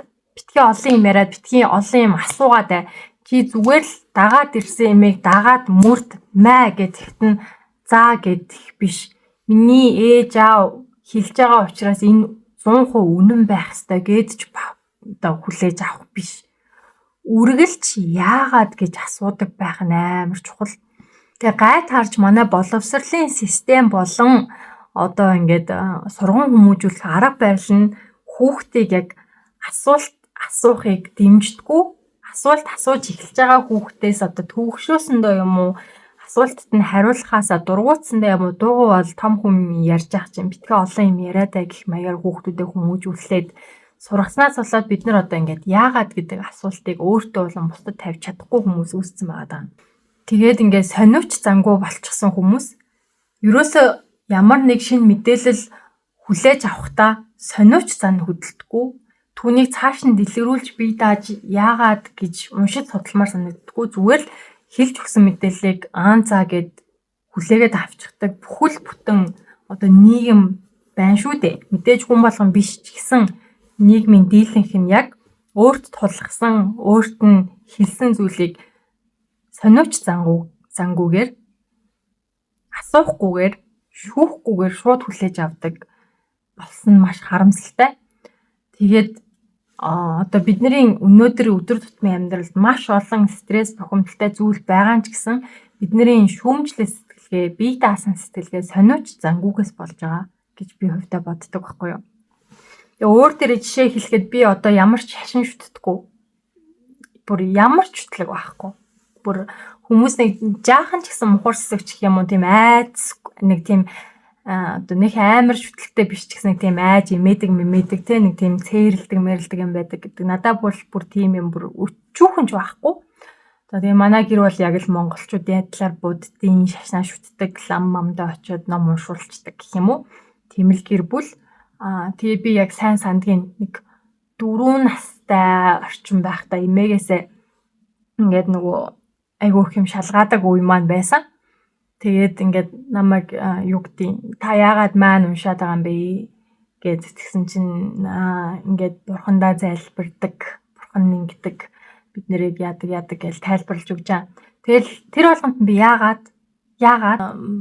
битгий олон юм асуугаад чи зүгээр л дагаад ирсэн юмыг дагаад мөрд маа гэдэгт нь заа гэдэх биш. Миний ээж аав хэлж байгаа учраас энэ 100% үнэн байх ёстой гэдж одоо хүлээж авах биш. Үргэлж яагаад гэж асуудаг байх нь амар чухал. Тэгээ гай таарч манай боловсролын систем болон одоо ингээд сургууль хүмүүжүүлэх арга барил нь хүүхдийг яг асуухыг дэмждэггүй. Асуулт асууж эхэлж байгаа хүүхдээс одоо төвөгшөөсөндөө юм уу асуултад нь хариулахаасаа дургуутсандаа юм уу дуугүй бол том хүн ярьж байгаа чинь битгий олон юм яриад гэх маягаар хүүхдүүдэд хүмүүжүүлээд сургаснаас болоод бид нар одоо ингээд яагаад гэдэг асуултыг өөртөө болон бусдад тавьж чадахгүй хүмүүс үүссэн байгаа даа. Тэгээд ингээд сониуч зангуу болчихсон хүмүүс ерөөсөө ямар нэг шинэ мэдээлэл хүлээж авахдаа сониуч зан хөдөлдөггүй. Түүнийг цааш нь дэлгэрүүлж бие дааж яагаад гэж уншиж судалмаар санагддаггүй. Зүгээр л хэлж өгсөн мэдээллийг цаа гэд хүлээгээд авчихдаг бүхэл бүтэн одоо нийгэм байна шүү дээ. Мэдээж хүн болгон биш ч гэсэн нийгмийн дийлэнх нь яг өөрт тулгсан, өөрт нь хэлсэн зүйлийг сониуч зангуугаар асуухгүйгээр, шүүхгүйгээр шууд хүлээж авдаг болсон маш харамсалтай. Тэгээд одоо бидний өнөөдөр өдөр тутмын амьдралд маш олон стресс бухимдалтай зүйл байгаа ч гэсэн бидний шүүмжлэх сэтгэлгээ, бие даасан сэтгэлгээ сониуч зангуугаас болж байгаа гэж би хувьдаа боддог байхгүй юу. Тэгээ өөр дээрээ жишээ хэлэхэд би одоо ямар ч шашин шүтдэггүй. Бүр ямар ч шүтлэг байхгүй. Бүр хүмүүс нэг жаахан ч гэсэн мухар сэсвч гэх юм уу тийм айц нэг тийм одоо нэг амар шүтлэгтэй биш ч гэсэн тийм айж имээдэг те нэг тийм цээрэлдэг юм байдаг гэдэг. Надад бүр тийм юм бүр өчүүхэн ч байхгүй. За тэгээ манай гэр бол яг л монголчуудын адилаар буддийн шашнаа шүтдэг, лам мамдаа очиод ном уншуулцдаг гэх юм уу. Тийм л гэр бүл. Тэгээ би яг сайн сандгийн нэг 4 настай орчим байхдаа эмээгээсээ ингээд нөгөө айгүйх юм шалгаадаг үе маань байсан. Тэгээд ингээд намайг юу гэдэг та яагаад маань уншаад байгаа юм бэ гэж тэгсэн чинь ингээд бурхандаа зайлбардаг, бурхан ингэдэг, бид нэрийг яадаг гэж тайлбарлаж өгч байгаа. Тэгэл тэр болгонд би яагаад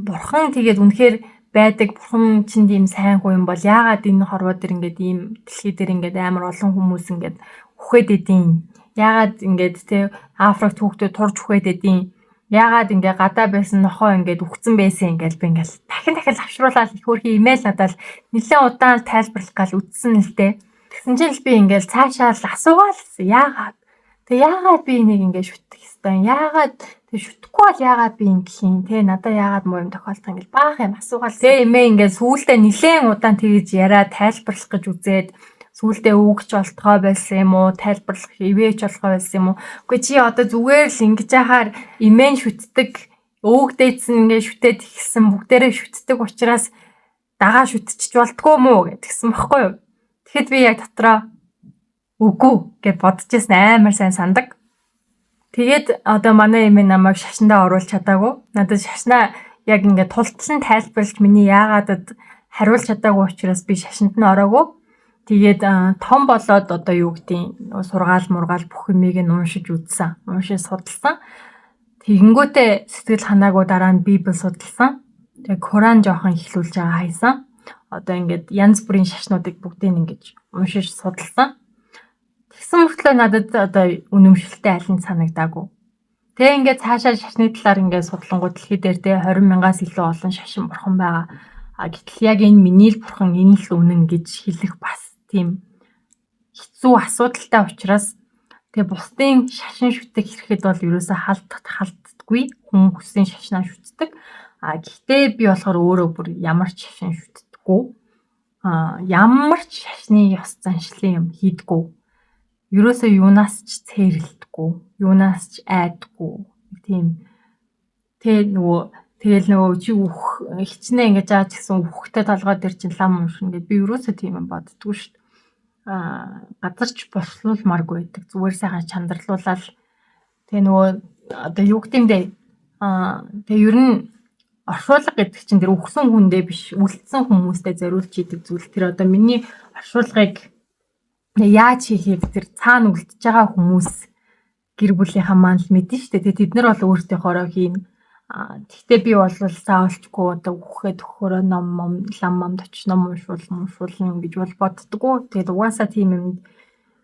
бурхан тэгээд үнэхээр байдаг, бурхан чинь тийм сайн хүн юм бол яагаад энэ хорвоо дээр ингээд ийм дэлхий дээр ингээд амар олон хүмүүс ингээд үхээд идэв. Яагаад ингээд те Африкт хүүхдүүд турж үхээд идэв. Яагаад ингээ гадаа байсан нохоо ингээд үхсэн байсан ингээл би ингээл дахин авшруулаад их хөрхи имэйл надад нэлээд удаан тайлбарлах гал үтсэн л дээ. Тэгсэн чинь би ингээл цаашаа л асуугаал гэсэн. Яагаад? Тэг яагаад би энийг ингээ шүтэх хэвээр? Яагаад тэг шүтэхгүй бол яагаад би ингэх юм те? Надаа яагаад муу юм тохиолдох ингээл баах юм асуугаал. Тэг имээ ингээ сүүлдээ нэлээд удаан тэгж яриа тайлбарлах гэж үзээд сүүлдээ өгч болтгоо байсан юм уу? Тайлбарлах ивэж болохоо байсан юм уу? Үгүй чи одоо зүгээр л ингэж яхаар имэн шүтдэг, өвгдээдсэн ингээ шүтээд ихсэн бүгдээрээ шүтдэг учраас дагаа шүтчих болтгоо мó гэдгсэн баггүй юу? Тэгэхэд би яг дотроо үгүй гэж бодчихсон амар сайн сандаг. Тэгээд одоо манай имэн намайг шашиндаа оруулж чадаагүй. Надад шашнаа яг ингээ тултлан тайлбарлаж миний яагаад хариулж чадаагүй учраас би шашинд нь ороогүй. Тэгээд том болоод одоо юу гэдгийг сургаал мургаал бүх юмыг нь уншиж үзсэн. Уншиж судалсан. Тэгэнгүүтээ сэтгэл ханаагүй дараа нь Библи судалсан. Тэгээд Коран жоохон ихлүүлж байгаа хайсан. Одоо ингээд янз бүрийн шашнуудыг бүгдийг ингэж уншиж судалсан. Тэгсэн мөртлөө надад одоо үнэмшилтэй аль нь санагдаагүй. Тэгээ ингээд цаашаа шашны талаар ингээд судлангууд дэлхий дээр те 20,000-аас илүү олон шашин бурхан байгаа. Гэтэл яг энэ миний л бурхан энэ л үнэн гэж хэлэх бас тийм хэцүү асуудалтай учраас тэгээ бусдын шашин шүтэх хэрэгэд бол ерөөсөө халддаггүй хүн хүссэн шашнаа шүтдэг. Гэхдээ би болохоор өөрөө бүр ямар ч шашин шүтдэггүй. Ямар ч шашны ёс заншлын юм хийдэггүй. Ерөөсөө юунаас ч цээрэлдэггүй. Юунаас ч айдаггүй. Тийм. Тэгэл нөгөө чи хичнээн ингэж байгаа ч гэсэн үхтэй толгой дээр чинь лам уншина гэд би ерөөсөө тийм юм боддггүй шүү дээ. Газарч бослуулмааргүй байдаг. Зүгээр сайхан чандарлуулаад тэгээ нөгөө одоо юу гэдэм бэ? Тэгээ ер нь оршуулга гэдэг чинь тэр өгсөн хүндээ биш, үлдсэн хүмүүстэй зориулж идэг зүйл. Тэр одоо миний оршуулгыг яаж хийхийг тэр цаана үлдчихэж байгаа хүмүүс гэр бүлийнхаа маань л мэднэ шүү дээ. Тэд нар бол өөртөөхөөрөө хийнэ. Гэхдээ би бол заавалчгүй одоо өгөхэд өгөхөөрөө ном лам мамд очиж ном уншуулна гэж бол боддгоо. Тэгээд угаасаа тийм юм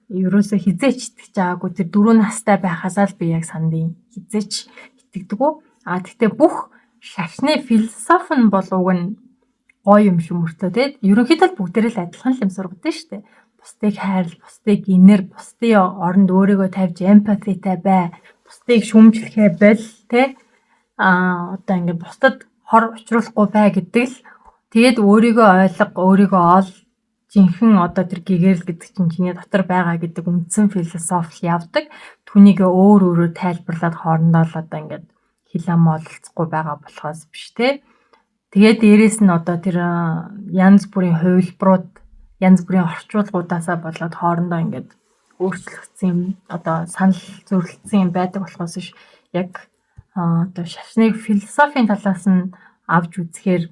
ерөөсөө хизээч итгэж байгаагүй. Тэр 4 настай байхасаа л би яг сандын хизээч итгэдэггүй. Гэхдээ бүх шашны философи нь бол уг нь гоё юм шиг мөртлөө тэгээд ерөнхийдөө бүгдээрээ л адилхан юм сургадаг шүү дээ. Бусдыг хайр, бусдыг инэр, бусдын оронд өөрийгөө тавьж эмпатитай бай, бусдыг шүүмжлэхээ бол одоо ингээд бусдад хор учруулахгүй бай гэдэг л тэгээд өөрийгөө ойлго, өөрийгөө ол жинхэнэ одоо тэр гэгэрэл гэдэг чинь чиний дотор байгаа гэдэг үндсэн философи явдаг. Түүнийг өөрөөр тайлбарлаад хоорондоо л одоо ингээд хил ам олцохгүй байгаа болохоос биш те. Тэгээд дээрэс нь одоо тэр янз бүрийн хувилбарууд, янз бүрийн орчуулгуудаасаа болоод хоорондоо ингээд өөрчлөгдсөн юм, одоо санал зөрчилдсөн юм байдаг болохоос биш яг одоо шашныг философийн талаас нь авч үзэхээр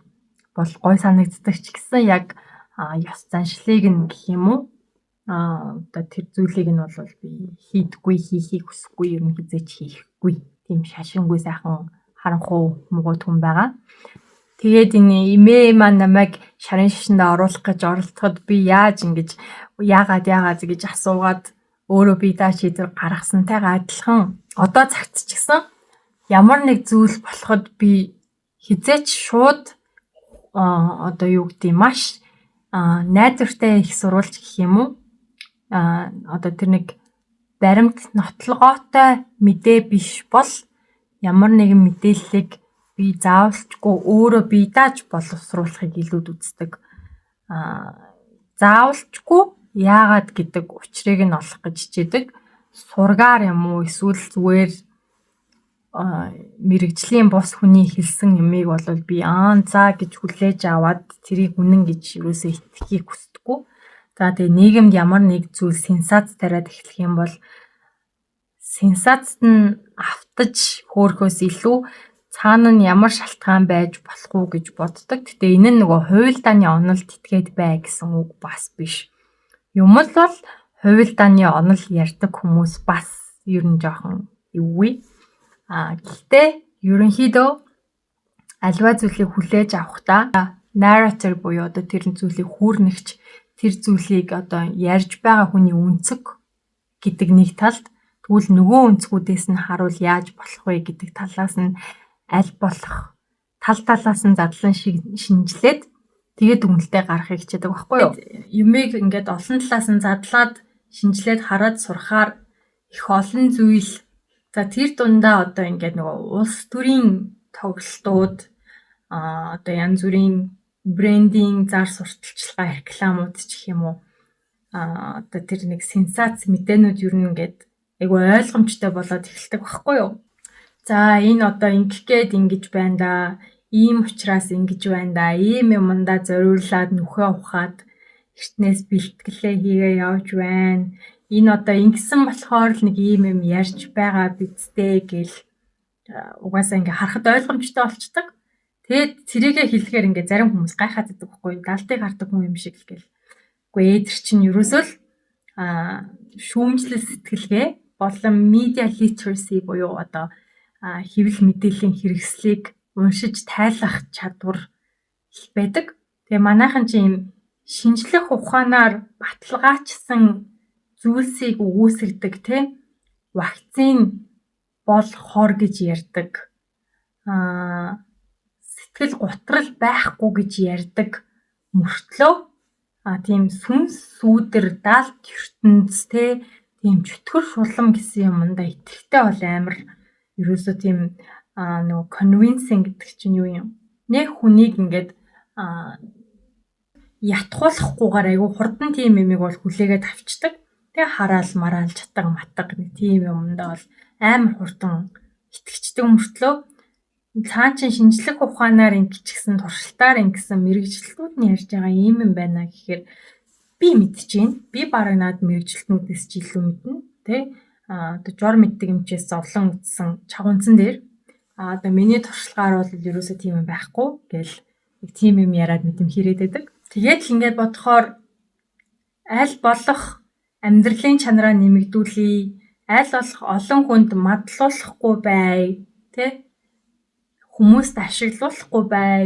бол гой санагддаг ч гэсэн яг ёс заншлыг нь гэх юм уу одоо тэр зүйлийг нь бол би хийдэггүй, хийхийг хүсэхгүй, ер нь хизээч хийхгүй. Тийм шашингүй сайхан харанхуй мугууд хүн байгаа. Тэгээд энэ имээ маань намайг шарын шашиндаа оруулах гэж оролдоход би яагаад гэж асуугаад өөрөө би даа шийдвэр гаргасантайгаа адилхан одоо цагт ч гэсэн ямар нэг зүйл болоход би хизээч шууд одоо юу гэдэг маш найдвартай их сурвалж гэх юм уу одоо тэр нэг баримт нотлогоотой мэдээ биш бол ямар нэгэн мэдээллийг би заавалчгүй өөрөө би дааж боловсруулахыг илүүд үздэг. Заавалчгүй яагаад гэдэг учрыг нь олох гэж хичээдэг. Сургаар юм уу эсвэл зүгээр мэрэгжлийн бус хүний хэлсэн юмыг бол би за гэж хүлээж аваад тэрийг үнэн гэж юусоо итгэхийг хүсдэггүй. За тэгээ нийгэмд ямар нэг зүйл сенсац тариад эхлэх юм бол сенсацт нь автаж хөөхөөс илүү цаана нь ямар шалтгаан байж болох уу гэж боддог. Гэтэ энэ нь нөгөө хувилдааны онолд итгээд бай гэсэн үг бас биш. Юм л бол хувилдааны онол ярьдаг хүмүүс бас ер нь жоохон эвгүй. Гэхдээ ерөнхийдөө альва зүйлийг хүлээж авахдаа narrator буюу одоо тэр зүйлийг хүүрнэгч тэр зүйлийг одоо ярьж байгаа хүний үнцэг гэдэг нэг талд тэгвэл нөгөө үнцгүүдээс нь харуул яаж болох вэ гэдэг талаас нь аль болох талаас нь задлан шинжилээд тэгээд үнэлтэд гаргахыг хичээдэг байхгүй юу? Юмыг ингээд олон талаас нь задлаад шинжилээд хараад сурахаар их олон зүйл за тэр дундаа одоо ингээд нөгөө улс төрийн тоглолтууд одоо янз бүрийн брендинг, зар сурталчилгаа, рекламууд ч гэх юм уу одоо тэр нэг сенсац мэдээнүүд ер нь ингээд айгүй ойлгомжтой болоод эхэлдэг байхгүй юу? За энэ одоо ингэж байна да. Ийм учраас ингэж байна да. Ийм юмдаа зориулаад нүхээ ухаад эртнээс бэлтгэлээ хийгээ явж байна. Энэ одоо ингэсэн болохоор л нэг ийм юм ярьж байгаа бидтэй гэл угаасаа ингээ харахад ойлгомжтой болчдаг. Тэгээд цэрийгээ хэлэхээр ингээ зарим хүмүүс гайхаад байдаг байхгүй юу? Далтыг хардаг хүн юм шиг л гэл. Үгүй тэр чинь ерөөсөө л шүүмжлэл сэтгэлгээ болон media literacy буюу одоо хэвлэл мэдээллийн хэрэгслийг уншиж тайлах чадвар их байдаг. Тэгээ манайхан чинь юм шинжлэх ухаанаар баталгаажсан зүйлсийг өгөөсгдөг тийм вакцин бол хор гэж ярьдаг. Сэтгэл гутрал байхгүй гэж ярьдаг мөртлөө тийм сүнс сүудэр даалт ертөнц тийм чөтгөр шулам гэсэн юмдаа итгэвтэй бол амар ерөөсөө тийм нөгөө convincing гэдэг чинь юу юм? Нэг хүнийг ингээд ятгуулахгүйгээр айгүй хурдан тийм юмыг бол хүлээгээд авчдаг. Тэгээ хараал мараал чатга матга нэг тийм юмдаа бол амар хурдан итгэждэг мөртлөө цаан чин шинжлэх ухаанаар ингэчихсэн туршилтаар ингэсэн мэрэгжилтнүүд нь ярьж байгаа юм байна гэхээр би мэдчихээн. Би бараг наад мэрэгжилтнүүдээс ч илүү мэднэ. Одоо жор мэддэг юмчээс зовлон үтсэн чагунцан дээр Одоо миний туршлагаар бол ерөөсөө тийм юм байхгүй гэл нэг тийм юм яриад мэдэм хэрэг дэдэг. Тэгээд л ингээд бодохоор аль болох амьдралын чанараа нэмэгдүүлээ, аль болох олон хүнд мадлуулахгүй бай, тэ? Хүмүүст ашиглуулахгүй бай.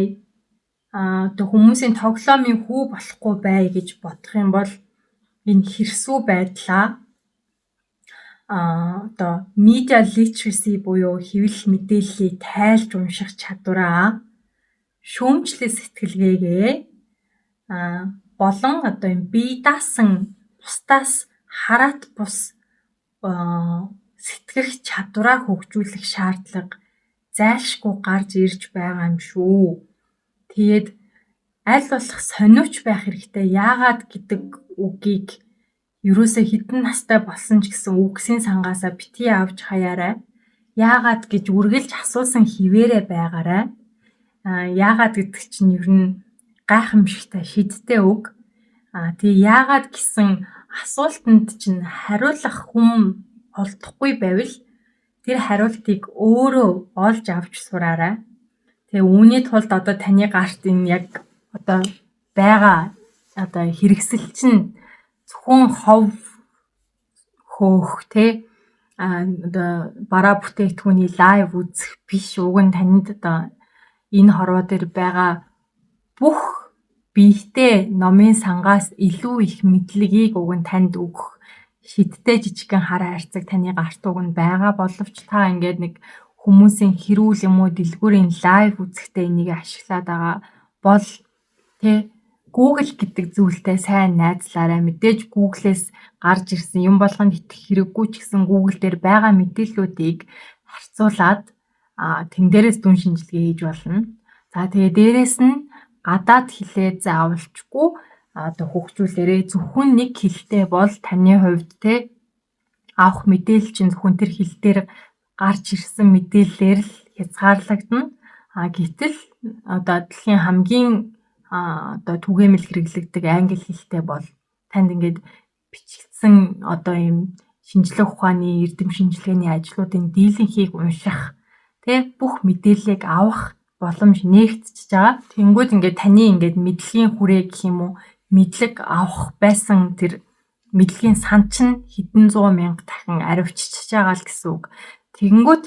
Одоо хүмүүсийн тоглоомын хүү болохгүй бай гэж бодох юм бол энэ хэрсүү байдлаа одоо media literacy буюу хэвлэл мэдээллийг тайлж унших чадвараа шүүмжлэх сэтгэлгээгээ болон одоо юм бие даасан бусдаас хараат бус сэтгэх чадвараа хөгжүүлэх шаардлага зайлшгүй гарч ирж байгаа юм шүү. Тэгээд аль болох сониуч байх хэрэгтэй. Яагаад гэдэг үгийг ерөөсөө хэдэн настай болсон ч гэсэн үгсийн сангаасаа битгий авч хаяарай. Яагаад гэж үргэлж асуусан хിവэрэ байгаарай. Яагаад гэдэг чинь ер нь гайхамшигтай шидтэй үг. Тэгээ яагаад гэсэн асуултанд чинь хариулах хүн олдохгүй байвал тэр хариултыг өөрөө олж авч сураарай. Тэгээ үүний тулд одоо таны гарт энэ яг одоо байгаа одоо хэрэгсэл чинь зөвхөн хов хөөх те одоо бараа бүтээгдэхүүний лайв үзэх биш. Уг нь танд одоо энэ хорвоо дээр байгаа бүх биетэй номын сангаас илүү их мэдлэгийг уг нь танд өгөх шидтэй жижигхэн хар хайрцаг таны гарт уг нь байгаа боловч та ингээд нэг хүмүүсийн хэрүүл юм уу дэлгүүрийн лайв үзэхдээ энийг ашиглаад байгаа бол тэ Google гэдэг зүйлтэй сайн найзлаарай. Мэдээж Google-ээс гарч ирсэн юм болгонд итгэх хэрэггүй ч гэсэн Google дээр байгаа мэдээллүүдийг харьцуулаад тэн дээрээс дүн шинжилгээ хийж болно. За тэгээ дээрээс нь гадаад хэлээ заавалчгүй одоо хөгжүүлээрээ зөвхөн нэг хэлтэй бол таны хувьд те авах мэдээлэл чинь зөвхөн тэр хэл дээр гарч ирсэн мэдээллээр л хязгаарлагдана. Гэтэл одоо дэлхийн хамгийн одоо түгээмэл хэрэглэгдэг англи хэлтэй бол танд ингээд бичигдсэн одоо юм шинжлэх ухааны эрдэм шинжилгээний ажлуудын дийлэнхийг унших тэ бүх мэдээллийг авах боломж нээгдчихэж байгаа. Тэнгүүд ингээд таны ингээд мэдлэгийн хүрээ гэх юм уу мэдлэг авах байсан тэр мэдлэгийн сан чинь хэдэн зуун мянга дахин аривччихж байгаа л гэсэн үг. Тэнгүүд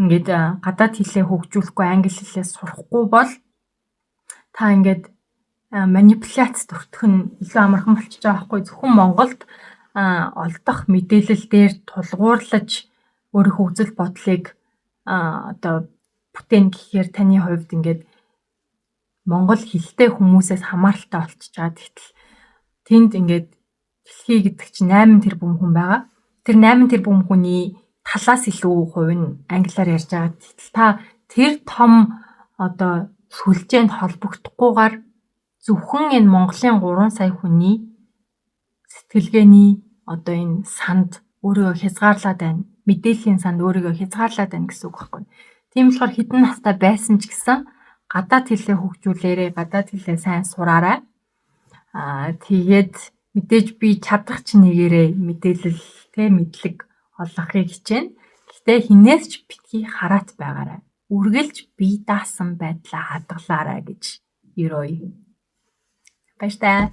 ингээд гадаад хэлээ хөгжүүлэхгүй англи хэлээ сурахгүй бол та ингээд манипуляц төртөх нь илүү амархан болчихж байгаа байхгүй. Зөвхөн Монголд олдох мэдээлэл дээр тулгуурлаж өөрийнхөө үзэл бодлыг одоо бүтээн гэхээр таны хувьд ингээд монгол хэлтэй хүмүүсээс хамааралтай болчихж байгаа. Гэтэл тэнд ингээд дэлхий гэдэг чинь 8 тэрбум хүн байгаа. Тэр 8 тэрбум хүний талаас илүү хувь нь англиар ярьж байгаа. Гэтэл та тэр том одоо сүлжээнд холбогдохгүйгээр зөвхөн энэ Монголын 3 сая хүний сэтгэлгээний одоо энэ санд өөрийгөө хязгаарлаад байна. Мэдээллийн санд өөрийгөө хязгаарлаад байна гэсэн үг байхгүй. Тийм болохоор хэдэн настай байсан ч гэсэн гадаад хэлээ хөгжүүлээрээ, гадаад хэлээ сайн сураарай. Тэгээд мэдээж би чадах чинь нэгээрээ мэдээлэл тэ мэдлэг олгохыг хичээнэ. Гэхдээ хинээс ч битгий хараат байгаарай. Үргэлж бие даасан байдлаа хадгалаарай гэж ерөөе. Баяртай.